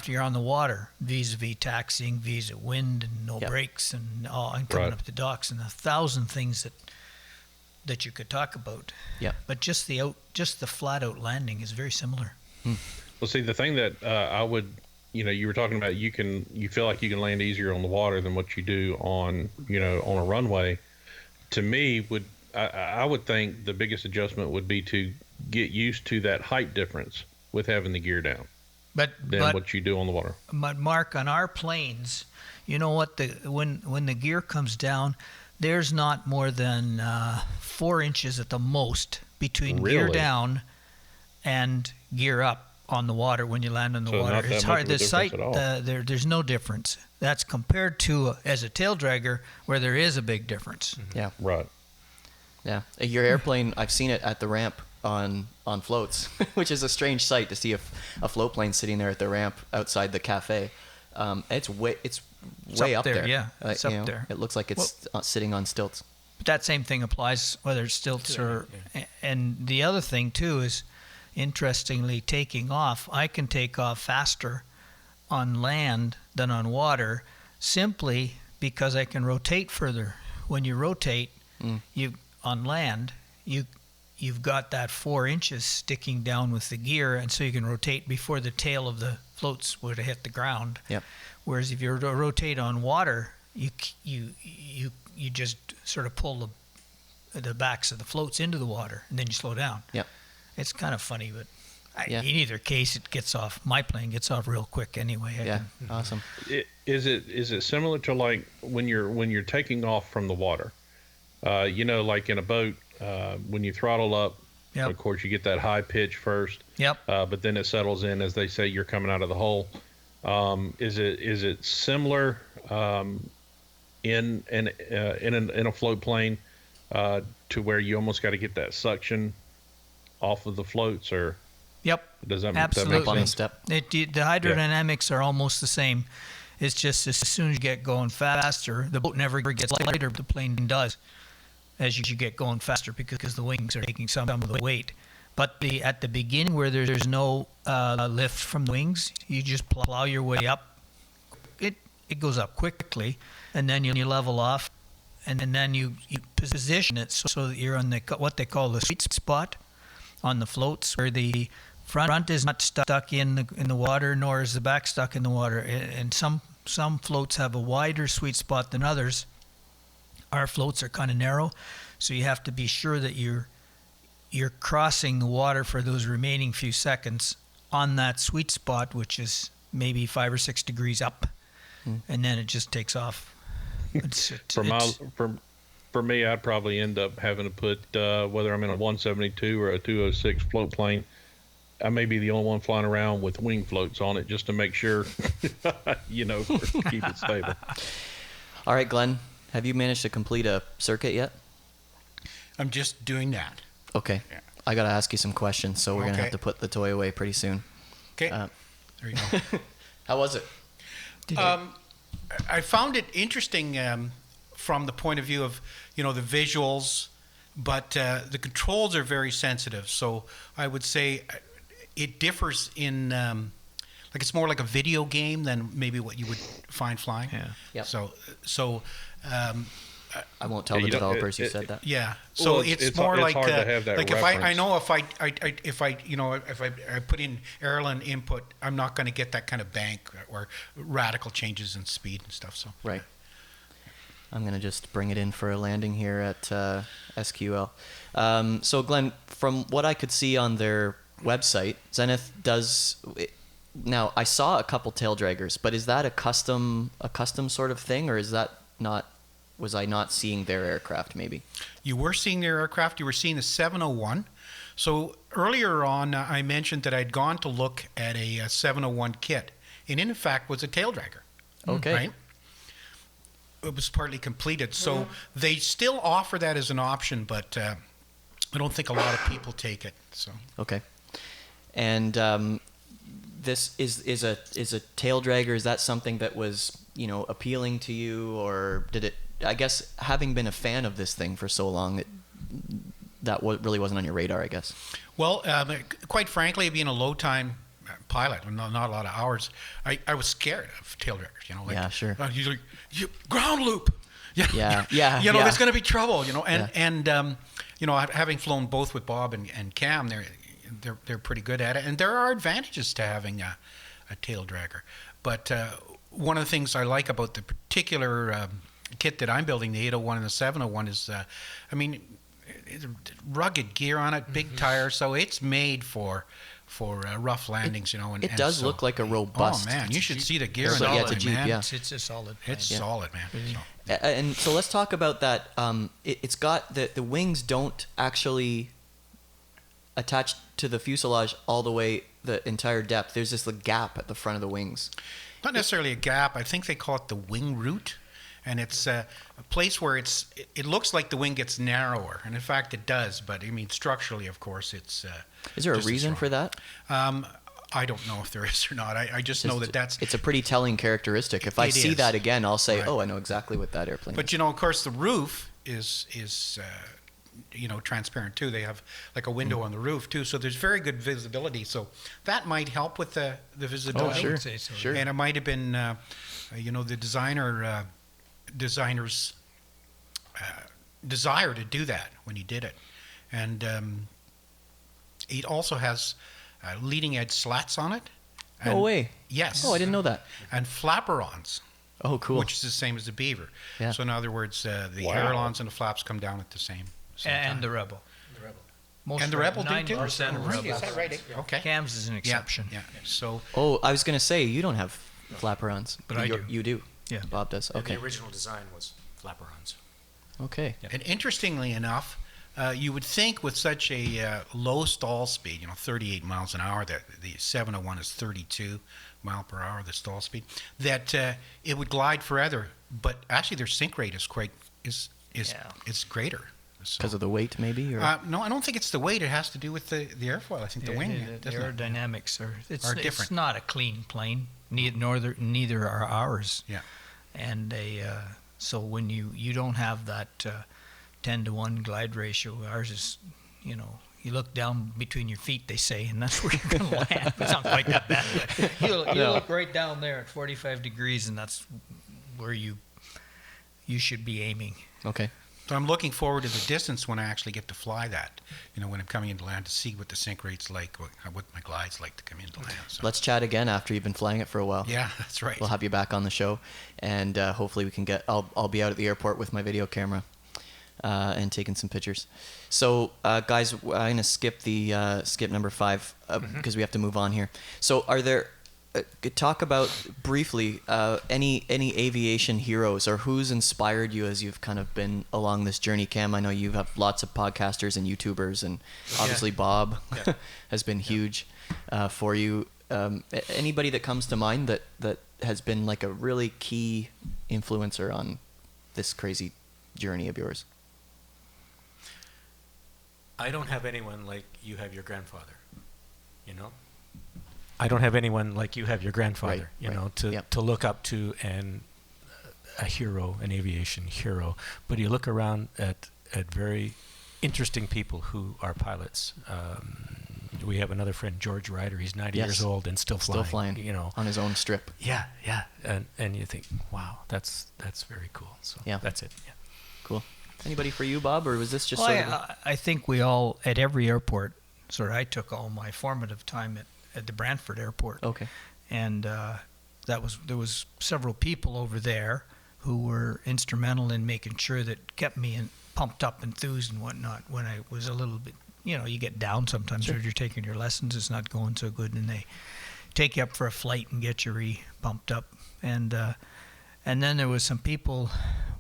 you're on the water, vis-a-vis taxiing, wind and no brakes and coming up the docks, and 1,000 things that you could talk about. Yeah. But just the flat out landing is very similar. Well, see, the thing that I would, you were talking about, you feel like you can land easier on the water than what you do on, on a runway. To me, I would think the biggest adjustment would be to get used to that height difference with having the gear down But what you do on the water. But Mark, on our planes, you know what? When the gear comes down, there's not more than 4 inches at the most between gear Really? down and gear up on the water when you land on the So water. not that It's much hard. of a The difference sight, at all. there's no difference. That's compared to as a tail dragger where there is a big difference. Yeah. Right. Yeah. Your airplane, I've seen it at the ramp on floats, which is a strange sight to see a float plane sitting there at the ramp outside the cafe. It's way up up there, there. yeah. It's up there. It looks like it's sitting on stilts. But that same thing applies whether it's stilts or. And the other thing too is, interestingly, taking off. I can take off faster on land than on water, simply because I can rotate further. When you rotate, on land, you've got that 4 inches sticking down with the gear, and so you can rotate before the tail of the floats would hit the ground. Yep. Whereas if you rotate on water, you just sort of pull the backs of the floats into the water, and then you slow down. Yep. It's kind of funny, but Yeah. in either case, it gets off. My plane gets off real quick anyway. Yeah. Awesome. Is it similar to like when you're taking off from the water? Like in a boat, when you throttle up, Yep. of course you get that high pitch first. Yep. But then it settles in, as they say, you're coming out of the hole. Is it similar in a float plane to where you almost got to get that suction off of the floats, or Yep. does that Absolutely. make on the sense? step. The hydrodynamics are almost the same. It's just as soon as you get going faster, the boat never gets lighter, the plane does, as you get going faster because the wings are taking some of the weight. But at the beginning where there's no lift from the wings, you just plow your way up. It goes up quickly, and then you level off, and then you position it so that you're on what they call the sweet spot on the floats, where the front is not stuck in the water, nor is the back stuck in the water. And some floats have a wider sweet spot than others. Our floats are kind of narrow, so you have to be sure that you're crossing the water for those remaining few seconds on that sweet spot, which is maybe 5 or 6 degrees up, and then it just takes off. For me, I'd probably end up having to put whether I'm in a 172 or a 206 float plane. I may be the only one flying around with wing floats on it just to make sure, keep it stable. All right, Glenn, have you managed to complete a circuit yet? I'm just doing that. Okay. Yeah. I got to ask you some questions, so we're going to have Okay. to put the toy away pretty soon. Okay. Uh, There you go. How was it? I found it interesting from the point of view of, the visuals, but the controls are very sensitive. So I would say it differs in, it's more like a video game than maybe what you would find flying. Yeah. Yep. So I won't tell the developers you said that. yeah. So Well, it's more like hard to have that like reference. if I put in airline input, I'm not going to get that kind of bank or radical changes in speed and stuff. So Right. I'm going to just bring it in for a landing here at SQL. So, Glenn, from what I could see on their website, Zenith does... Now, I saw a couple tail draggers, but is that a custom sort of thing, or is that not... Was I not seeing their aircraft, maybe? you were seeing their aircraft. You were seeing the 701. So earlier on, I mentioned that I'd gone to look at a 701 kit, and in fact was a tail dragger. Okay. Right? It was partly completed. So they still offer that as an option, but I don't think a lot of people take it. So Okay. And this is a tail dragger. Is that something that was appealing to you, or did it? I guess having been a fan of this thing for so long, that really wasn't on your radar, I guess. Well, quite frankly, being a low-time pilot, not a lot of hours, I was scared of tail draggers. Yeah, sure. You ground loop, Yeah. You know, there's going to be trouble. You know, and you know, having flown both with Bob and Cam, they're pretty good at it, and there are advantages to having a tail dragger. But one of the things I like about the particular kit that I'm building, the 801 and the 701, is, I mean, it's rugged gear on it, big tires, so it's made for rough landings, you know. And it does so, look like a robust. Oh man, you should see the gear. It's in like- it, it's a Jeep, man. yeah. It's a solid. It's plane. solid, man. So. And so let's talk about that. It's got the wings don't actually attach to the fuselage all the way the entire depth. There's this like gap at the front of the wings. Not necessarily a gap. I think they call it the wing root, and it's a place where it looks like the wing gets narrower, and in fact it does. But I mean, structurally, of course, it's. Is there a just as reason strong. for that? I don't know if there is or not. I just know that's. It's a pretty telling characteristic. If I It see is. that again, I'll say, Right. "Oh, I know exactly what that airplane." But is. you know, of course, the roof is you know, transparent too. They have like a window on the roof too, so there's very good visibility. So that might help with the visibility. I would say so. Sure. And it might have been, you know, the designer's desire to do that when he did it. And it also has leading edge slats on it. No And- way. Yes. Oh, I didn't know that. And flapperons, Oh, cool. which is the same as the Beaver. Yeah. So in other words, the Wow. ailerons and the flaps come down at the same time. And the Rebel. Most And the Rebel do 90% too? of Right, Rebels. is that right? Okay. Cams is an Yeah, exception. yeah. So Oh, I was gonna say you don't have flapperons, But I do. You do. Yeah. Bob does. And Okay. the original design was flapperons. Okay. And interestingly enough, you would think with such a low stall speed, you know, 38 miles an hour, that the 701 is 32 mile per hour, the stall speed, that it would glide forever. But actually, their sink rate is is greater. So, Because of the weight, maybe. Or no, I don't think it's the weight. It has to do with the airfoil. I think the wing. The doesn't it? aerodynamics are Are different. It's not a clean plane. Neither are ours. Yeah. And so when you don't have that 10-to-1 glide ratio, ours is, you know, you look down between your feet, they say, and that's where you're going to land. It's not quite that bad. But you look right down there at 45 degrees, and that's where you should be aiming. okay. So I'm looking forward to the distance when I actually get to fly that. You know, when I'm coming into land, to see what the sink rate's like, what my glide's like to come into land. So. Let's chat again after you've been flying it for a while. Yeah, that's right. We'll have you back on the show, and hopefully we can get. I'll be out at the airport with my video camera, and taking some pictures. So, guys, I'm gonna skip the skip number 5 because we have to move on here. So, are there? Talk about briefly any aviation heroes or who's inspired you as you've kind of been along this journey. Cam, I know you have lots of podcasters and YouTubers, and obviously Bob has been huge for you. Anybody that comes to mind that has been like a really key influencer on this crazy journey of yours? I don't have anyone like you have your grandfather, you know? I don't have anyone like you have your grandfather, you know, to look up to, and a hero, an aviation hero. But you look around at very interesting people who are pilots. We have another friend, George Ryder. He's 90 years old and still flying. You know, on his own strip. Yeah, and you think, wow, that's very cool. So that's it. Yeah. Cool. Anybody for you, Bob, or was this just Well, sort of? I think we all, at every airport, I took all my formative time at the Brantford Airport. Okay. And there was several people over there who were instrumental in making sure that kept me pumped up, enthused and whatnot when I was a little bit, you know, you get down sometimes when you're taking your lessons, it's not going so good, and they take you up for a flight and get you pumped up. And then there was some people,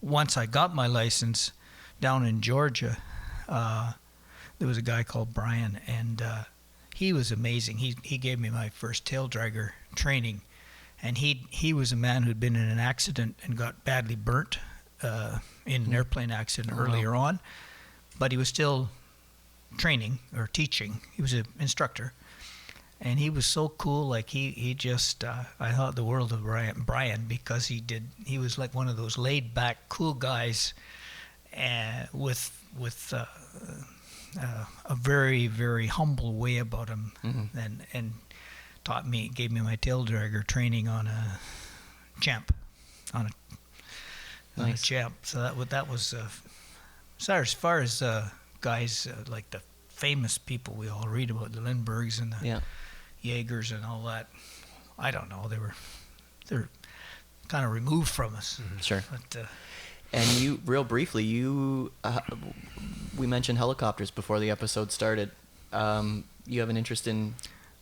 once I got my license down in Georgia, there was a guy called Brian, and he was amazing. He gave me my first tail dragger training, and he was a man who'd been in an accident and got badly burnt in an airplane accident earlier on, but he was still training or teaching. He was an instructor, and he was so cool. Like he just I thought the world of Brian because he was like one of those laid back cool guys, with a very, very humble way about him, and gave me my tail dragger training on a Champ, Nice. champ. So that was as far as guys like the famous people we all read about, the Lindberghs and the Yeah. Jaegers and all that. I don't know. They're kind of removed from us. Sure. But And you, real briefly, we mentioned helicopters before the episode started. You have an interest in...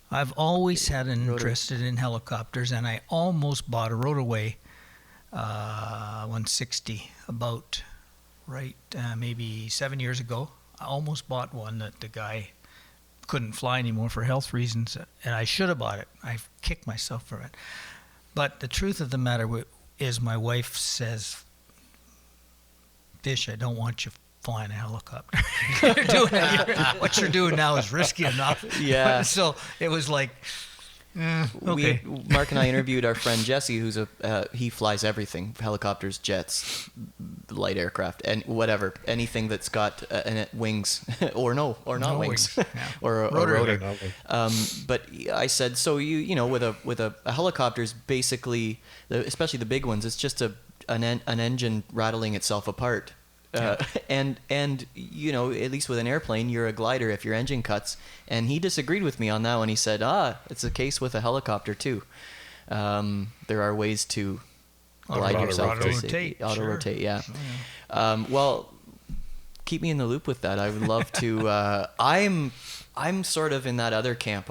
I've always had an Rotor. interest in helicopters, and I almost bought a Rotaway 160 about maybe 7 years ago. I almost bought one that the guy couldn't fly anymore for health reasons, and I should have bought it. I kicked myself for it. But the truth of the matter is my wife says, Fish, I don't want you flying a helicopter. What you're doing now is risky enough. Yeah. So it was like, okay. Mark and I interviewed our friend Jesse, who's he flies everything: helicopters, jets, light aircraft, and whatever, anything that's got wings, or not No wings, wings, yeah. or a Rotor. rotor. But I said, so with a helicopter's basically, especially the big ones, it's just an engine rattling itself apart. And at least with an airplane, you're a glider if your engine cuts. And he disagreed with me on that one. He said, it's the case with a helicopter too. There are ways to glide yourself. Auto rotate, yeah. Well, keep me in the loop with that. I would love to. I'm sort of in that other camp.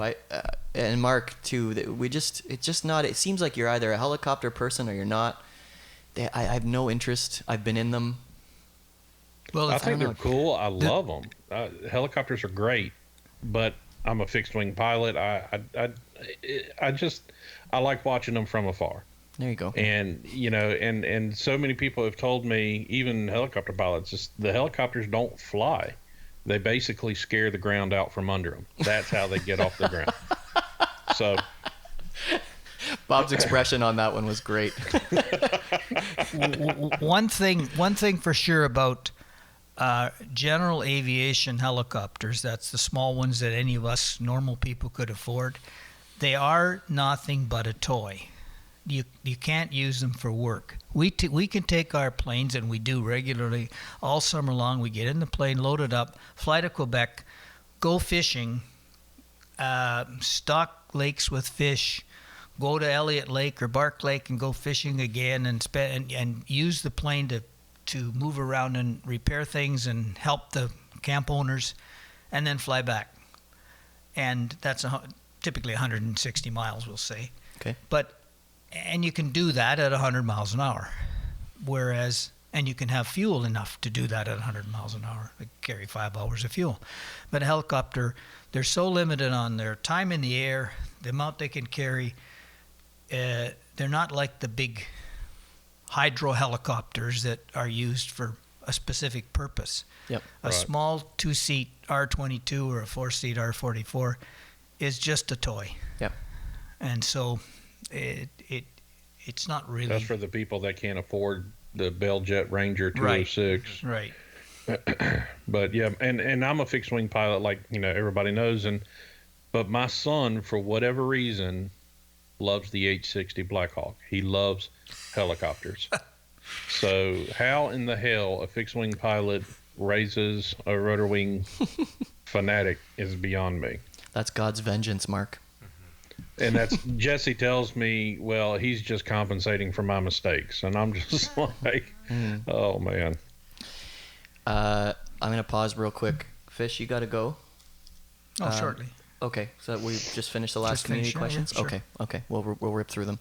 And Mark too. It seems like you're either a helicopter person or you're not. I have no interest. I've been in them. Well, I think they're cool. I love them. Helicopters are great, but I'm a fixed wing pilot. I like watching them from afar. There you go. And and so many people have told me, even helicopter pilots, just the helicopters don't fly. They basically scare the ground out from under them. That's how they get off the ground. So Bob's expression on that one was great. One thing for sure about general aviation helicopters, that's the small ones that any of us normal people could afford, they are nothing but a toy. You can't use them for work. We can take our planes, and we do regularly all summer long. We get in the plane, load it up, fly to Quebec, go fishing, stock lakes with fish, go to Elliott Lake or Bark Lake and go fishing again, and use the plane to move around and repair things and help the camp owners, and then fly back. And that's typically 160 miles, we'll say. Okay. And you can do that at 100 miles an hour, and you can have fuel enough to do that at 100 miles an hour, like carry 5 hours of fuel. But a helicopter, they're so limited on their time in the air, the amount they can carry. They're not like the big hydro helicopters that are used for a specific purpose. Yep. A small 2-seat R-22 or a 4-seat R-44 is just a toy. Yep. And so it's not really. that's for the people that can't afford the Bell Jet Ranger 206. Right. But yeah, and I'm a fixed wing pilot, like everybody knows, but my son, for whatever reason, loves the H-60 Black Hawk. He loves helicopters. So how in the hell a fixed wing pilot raises a rotor wing fanatic is beyond me. That's God's vengeance, Mark. And that's Jesse tells me, well, he's just compensating for my mistakes, and I'm just like, oh man. I'm gonna pause real quick. Fish, you gotta go. Shortly. Okay, so we just finished the last Just community finished, yeah, questions? sure. Okay, we'll rip through them.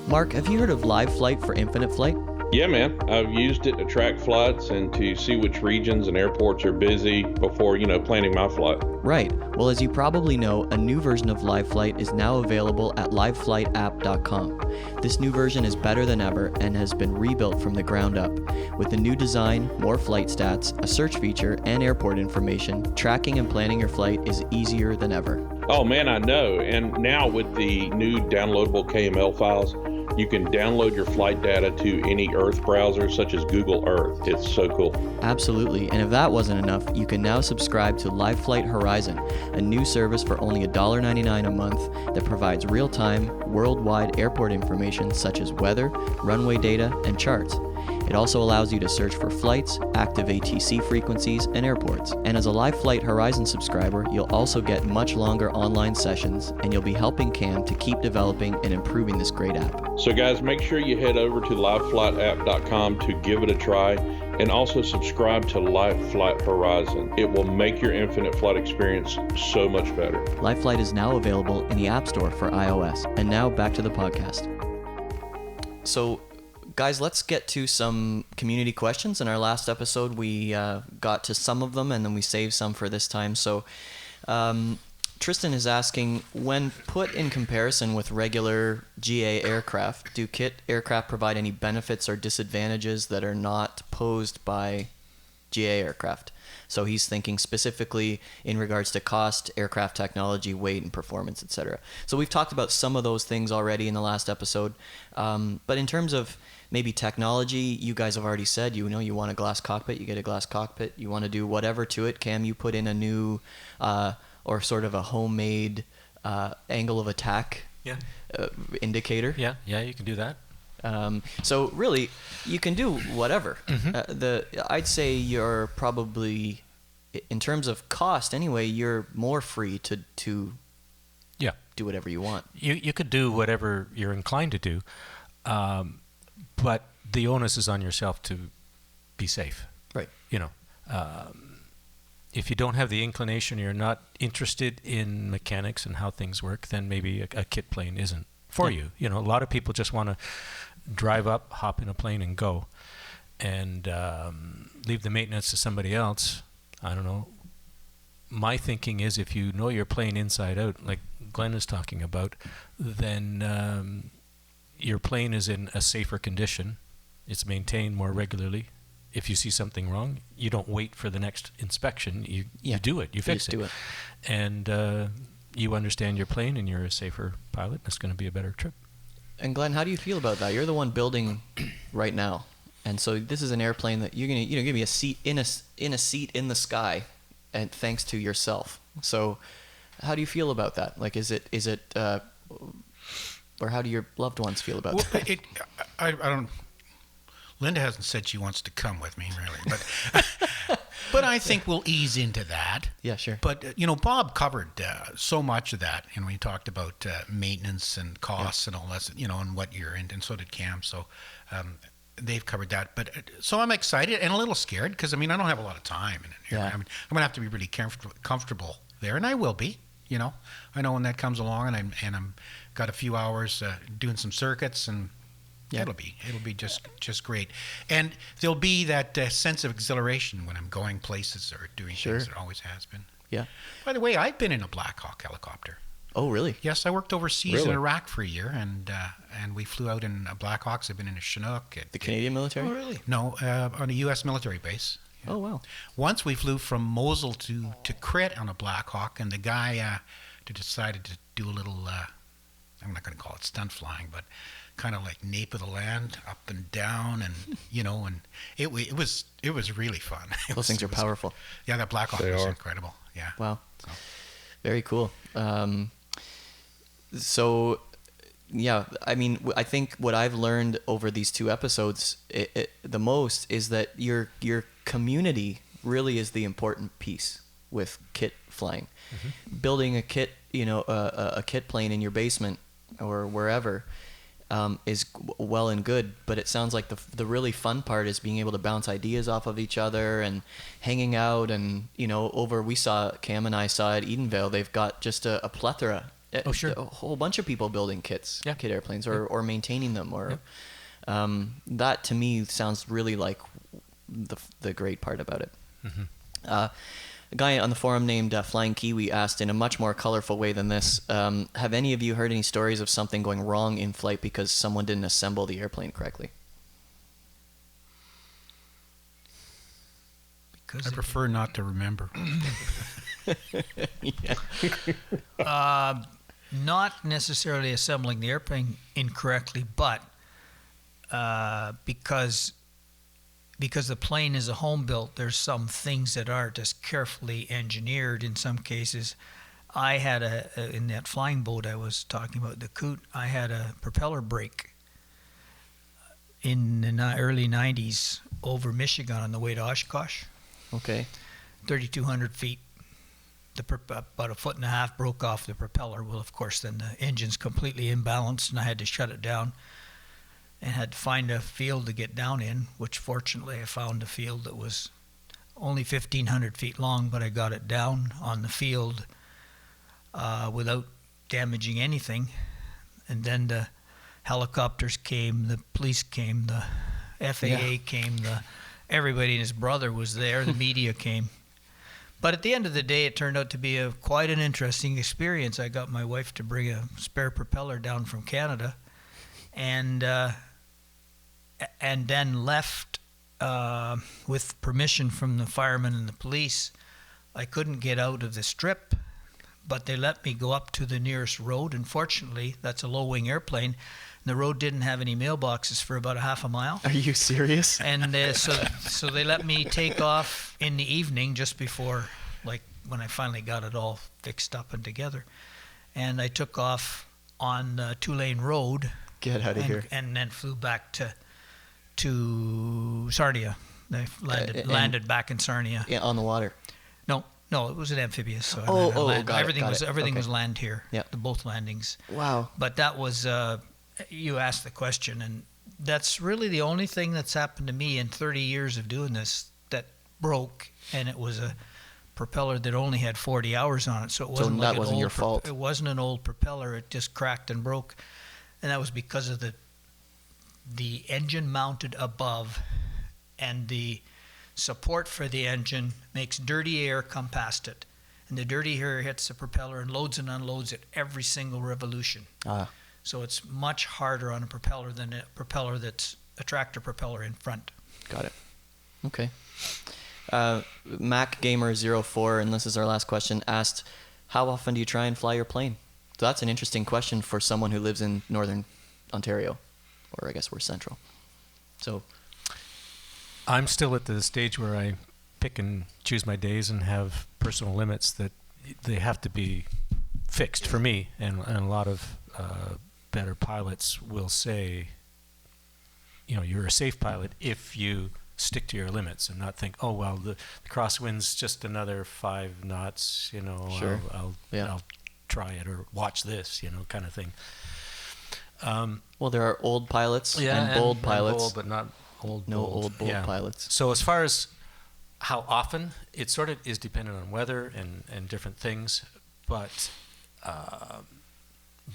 Mark, have you heard of Live Flight for Infinite Flight? Yeah, man. I've used it to track flights and to see which regions and airports are busy before, planning my flight. Right. Well, as you probably know, a new version of Live Flight is now available at liveflightapp.com. This new version is better than ever and has been rebuilt from the ground up. With the new design, more flight stats, a search feature, and airport information, tracking and planning your flight is easier than ever. Oh, man, I know. And now with the new downloadable KML files, you can download your flight data to any Earth browser, such as Google Earth. It's so cool. Absolutely, and if that wasn't enough, you can now subscribe to Live Flight Horizon, a new service for only $1.99 a month that provides real-time, worldwide airport information such as weather, runway data, and charts. It also allows you to search for flights, active ATC frequencies, and airports. And as a Live Flight Horizon subscriber, you'll also get much longer online sessions, and you'll be helping Cam to keep developing and improving this great app. So guys, make sure you head over to liveflightapp.com to give it a try, and also subscribe to Live Flight Horizon. It will make your infinite flight experience so much better. Live Flight is now available in the App Store for iOS. And now back to the podcast. So, guys, let's get to some community questions. In our last episode, we got to some of them, and then we saved some for this time. So, Tristan is asking, when put in comparison with regular GA aircraft, do kit aircraft provide any benefits or disadvantages that are not posed by GA aircraft? So he's thinking specifically in regards to cost, aircraft technology, weight, and performance, etc. So we've talked about some of those things already in the last episode. But in terms of maybe technology, you guys have already said, you want a glass cockpit, you get a glass cockpit. You want to do whatever to it. Cam, you put in a new or sort of a homemade angle of attack indicator. Yeah, you can do that. So really, you can do whatever. I'd say you're probably, in terms of cost anyway, you're more free to do whatever you want. You could do whatever you're inclined to do, but the onus is on yourself to be safe. Right. If you don't have the inclination, you're not interested in mechanics and how things work, then maybe a kit plane isn't for you. A lot of people just want to drive up, hop in a plane and go, and leave the maintenance to somebody else. I don't know. My thinking is, if you know your plane inside out, like Glenn is talking about, then your plane is in a safer condition. It's maintained more regularly. If you see something wrong, you don't wait for the next inspection. You do it. You fix it. Do it. And you understand your plane, and you're a safer pilot. It's going to be a better trip. And Glenn, how do you feel about that? You're the one building right now, and so this is an airplane that you're gonna, give me a seat in a seat in the sky, and thanks to yourself. So, how do you feel about that? Like, is it, or how do your loved ones feel about that? I don't. Linda hasn't said she wants to come with me, really, but I think we'll ease into that. Yeah, sure. But Bob covered so much of that, we talked about maintenance and costs and all that, and what you're in, and so did Cam. So they've covered that. But so I'm excited and a little scared because I don't have a lot of time. I'm gonna have to be really comfortable there, and I will be. I know when that comes along, and I'm got a few hours doing some circuits and. Yeah. It'll be just great, and there'll be that sense of exhilaration when I'm going places or doing things. There always has been. Yeah. By the way, I've been in a Black Hawk helicopter. Oh, really? Yes, I worked overseas in Iraq for a year, and we flew out in Black Hawks. I've been in a Chinook. The Canadian military? Oh, really? No, on a U.S. military base. Yeah. Oh, wow. Once we flew from Mosul to Crit on a Black Hawk, and the guy decided to do a little. I'm not going to call it stunt flying, but. Kind of like nape of the land, up and down, and and it was really fun. Those things are powerful. Yeah, that Black Hawk was incredible. Yeah. Wow. So. Very cool. So, yeah, I think what I've learned over these two episodes, the most, is that your community really is the important piece with kit flying. Mm-hmm. Building a kit, a kit plane in your basement or wherever. Is well and good, but it sounds like the really fun part is being able to bounce ideas off of each other and hanging out, and we saw, Cam and I saw at Edenvale, they've got just a plethora, a whole bunch of people building kit airplanes or maintaining them, or that to me sounds really like the great part about it. Mm-hmm. A guy on the forum named Flying Kiwi asked in a much more colorful way than this, have any of you heard any stories of something going wrong in flight because someone didn't assemble the airplane correctly? Because I prefer not to remember. Not necessarily assembling the airplane incorrectly, but because the plane is a home built, there's some things that are just carefully engineered in some cases. I had in that flying boat I was talking about, the Coot, I had a propeller brake in the early 90s over Michigan on the way to Oshkosh. Okay. 3,200 feet. About a foot and a half broke off the propeller. Well, of course, then the engine's completely imbalanced, and I had to shut it down and had to find a field to get down in, which fortunately I found a field that was only 1,500 feet long, but I got it down on the field without damaging anything. And then the helicopters came, the police came, the FAA came, everybody and his brother was there, the media came. But at the end of the day, it turned out to be quite an interesting experience. I got my wife to bring a spare propeller down from Canada, and then left with permission from the firemen and the police. I couldn't get out of the strip, but they let me go up to the nearest road. And fortunately, that's a low-wing airplane. The road didn't have any mailboxes for about a half a mile. Are you serious? And so they let me take off in the evening just before, like, when I finally got it all fixed up and together. And I took off on the 2-lane road. Get out of here. And then flew back to Sarnia. They landed back in Sarnia. Yeah, on the water. No, it was an amphibious. So everything was land here. Yeah. Both landings. Wow. But that was you asked the question, and that's really the only thing that's happened to me in 30 years of doing this that broke, and it was a propeller that only had 40 hours on it, so it wasn't that wasn't your fault. It wasn't an old propeller. It just cracked and broke, and that was because of the engine mounted above, and the support for the engine makes dirty air come past it, and the dirty air hits the propeller and loads and unloads it every single revolution. So it's much harder on a propeller than a propeller that's a tractor propeller in front. Got it. Okay. MacGamer04, and this is our last question, asked, how often do you try and fly your plane? So that's an interesting question for someone who lives in northern Ontario, or I guess we're central. So I'm still at the stage where I pick and choose my days and have personal limits that they have to be fixed for me, and a lot of better pilots will say, you're a safe pilot if you stick to your limits and not think, oh well, the crosswind's just another 5 knots, Sure. I'll try it or watch this, kind of thing. Well, there are old pilots and bold pilots. Bold, but not old. No bold. old bold pilots. So as far as how often, it sort of is dependent on weather and different things, but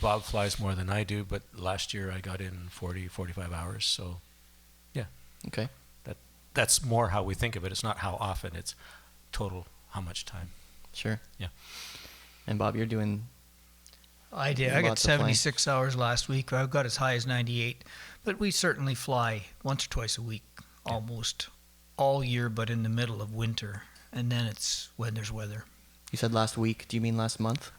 Bob flies more than I do, but last year I got in 45 hours, so yeah. Okay. That's more how we think of it. It's not how often, it's total how much time. Sure. Yeah. And Bob, you're doing... I did. I got 76 hours last week. I got as high as 98. But we certainly fly once or twice a week, almost all year, but in the middle of winter. And then it's when there's weather. You said last week. Do you mean last month?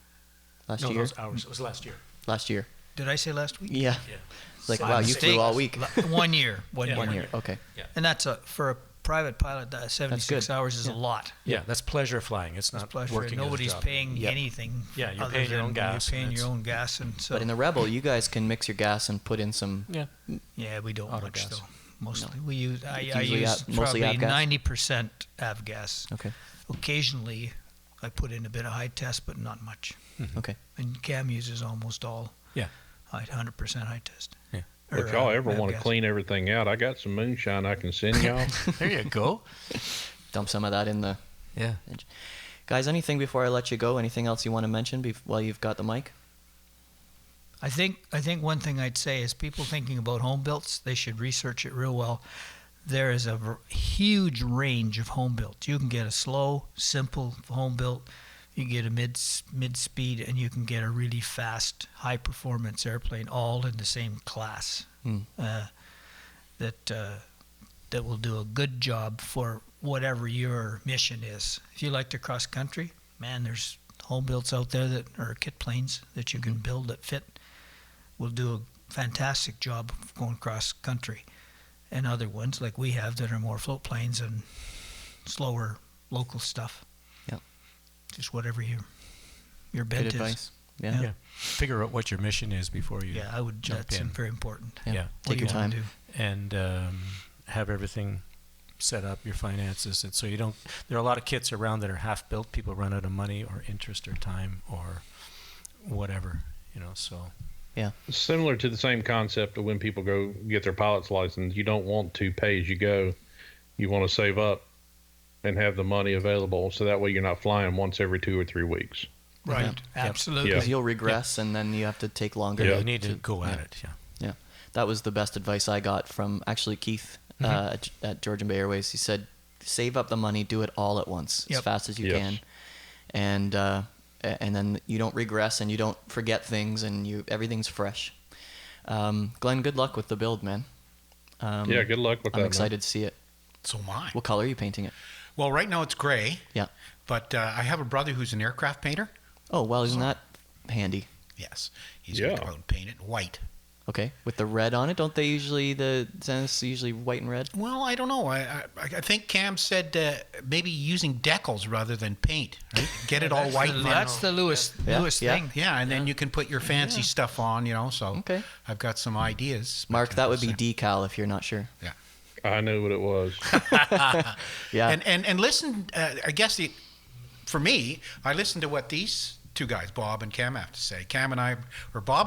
Last year? No, those hours. It was last year. Last year. Did I say last week? Yeah. Yeah. It's like, wow, you flew all week. 1 year. One Yeah. year. 1 year. Okay. Yeah. And that's for a private pilot, 76 good. hours is a lot. Yeah, that's pleasure flying. It's It's not pleasure. working. Nobody's as a job. paying Yep. anything. Yeah, you're other paying your than own gas, You're paying and your own gas, and so. But in the Rebel, you guys can mix your gas and put in some... Yeah. Yeah, we don't Auto much gas. though. Mostly we use. I usually use mostly probably avgas? 90% avgas. Okay. Occasionally, I put in a bit of high test, but not much. Okay. And Cam uses almost all. Yeah. 100% high test. Yeah. If y'all ever want to avgas. clean everything out, I got some moonshine I can send y'all. There you go. Dump some of that in the... Yeah. Guys, anything before I let you go? Anything else you want to mention while you've got the mic? I think one thing I'd say is people thinking about home builds, they should research it real well. There is a huge range of home builds. You can get a slow, simple home built. You can get a mid speed, and you can get a really fast, high performance airplane, all in the same class. That will do a good job for whatever your mission is. If you like to cross country, man, there's home builds out there that are kit planes that you can build that fit. Will do a fantastic job of going cross country. And other ones like we have that are more float planes and slower local stuff. Yep. Just whatever your Good bent is. advice. Yeah. Yeah. Figure out what your mission is before you Yeah, I would. jump That's in. very important. Yeah. Yeah. What Take do your you wanna time. do? and have everything set up, your finances, and so you don't. There are a lot of kits around that are half built. People run out of money or interest or time or whatever, So Yeah. Similar to the same concept of when people go get their pilot's license, you don't want to pay as you go. You want to save up and have the money available, so that way you're not flying once every 2 or 3 weeks. Right. Yep. Absolutely. Yeah. Because you'll regress, and then you have to take longer. Yeah. you need to go at it. Yeah, that was the best advice I got from actually Keith at Georgian Bay Airways. He said, save up the money, do it all at once as Yep. fast as you Yes. can, and then you don't regress and you don't forget things, and everything's fresh. Glenn, good luck with the build, man. Yeah, good luck with that. I'm man. excited to see it. So am I. What color are you painting it? Well, right now it's gray, Yeah. but I have a brother who's an aircraft painter. Oh, well, isn't that handy? Yes. He's Yeah. going to go out and paint it white. Okay, with the red on it, don't they usually, the Zeniths usually white and red? Well, I don't know. I think Cam said maybe using decals rather than paint. Right? Get it all white. That's the Lewis Yeah. thing. Yeah, and then you can put your fancy stuff on, So Okay. I've got some ideas. Mark, that would be decal if you're not sure. Yeah. I knew what it was. Yeah. And listen. I guess for me, I listened to what these two guys, Bob and Cam, have to say. Bob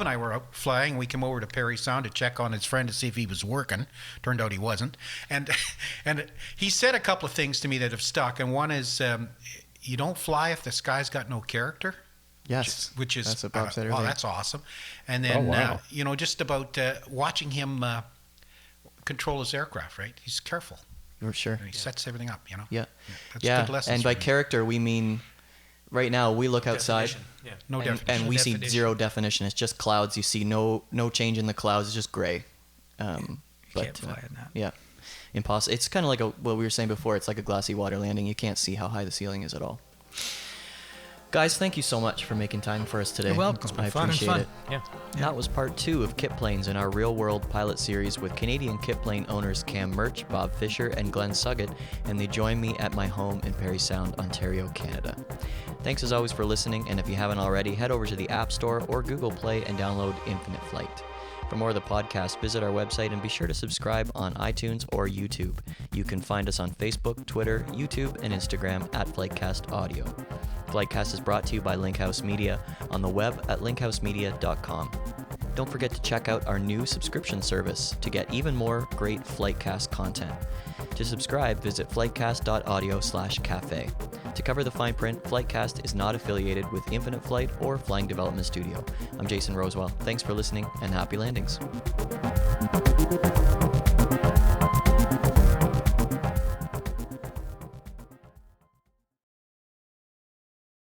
and I were out flying. We came over to Perry Sound to check on his friend to see if he was working. Turned out he wasn't. And he said a couple of things to me that have stuck. And one is, you don't fly if the sky's got no character. Yes. Which is That's what Bob said well, earlier. that's awesome. And then wow. just about watching him control his aircraft. Right, he's careful. For sure. And he sets everything up. Yeah. That's Yeah. good lessons. And by for me. character, we mean right now we look outside Definition, Yeah. No definition. and we see Definition. zero definition. It's just clouds. You see no change in the clouds. It's just gray. Can't fly in that. Yeah. Impossible. It's kind of like what we were saying before. It's like a glassy water landing. You can't see how high the ceiling is at all. Guys, thank you so much for making time for us today. You're welcome. I Fun and appreciate fun. it. Yeah. That was part 2 of Kit Planes in our Real World pilot series with Canadian kit plane owners Cam Murch, Bob Fisher, and Glenn Suggett, and they join me at my home in Parry Sound, Ontario, Canada. Thanks as always for listening, and if you haven't already, head over to the App Store or Google Play and download Infinite Flight. For more of the podcast, visit our website and be sure to subscribe on iTunes or YouTube. You can find us on Facebook, Twitter, YouTube, and Instagram at FlightCast Audio. FlightCast is brought to you by Linkhouse Media on the web at linkhousemedia.com. Don't forget to check out our new subscription service to get even more great FlightCast content. To subscribe, visit flightcast.audio/cafe. To cover the fine print, FlightCast is not affiliated with Infinite Flight or Flying Development Studio. I'm Jason Rosewell. Thanks for listening and happy landings.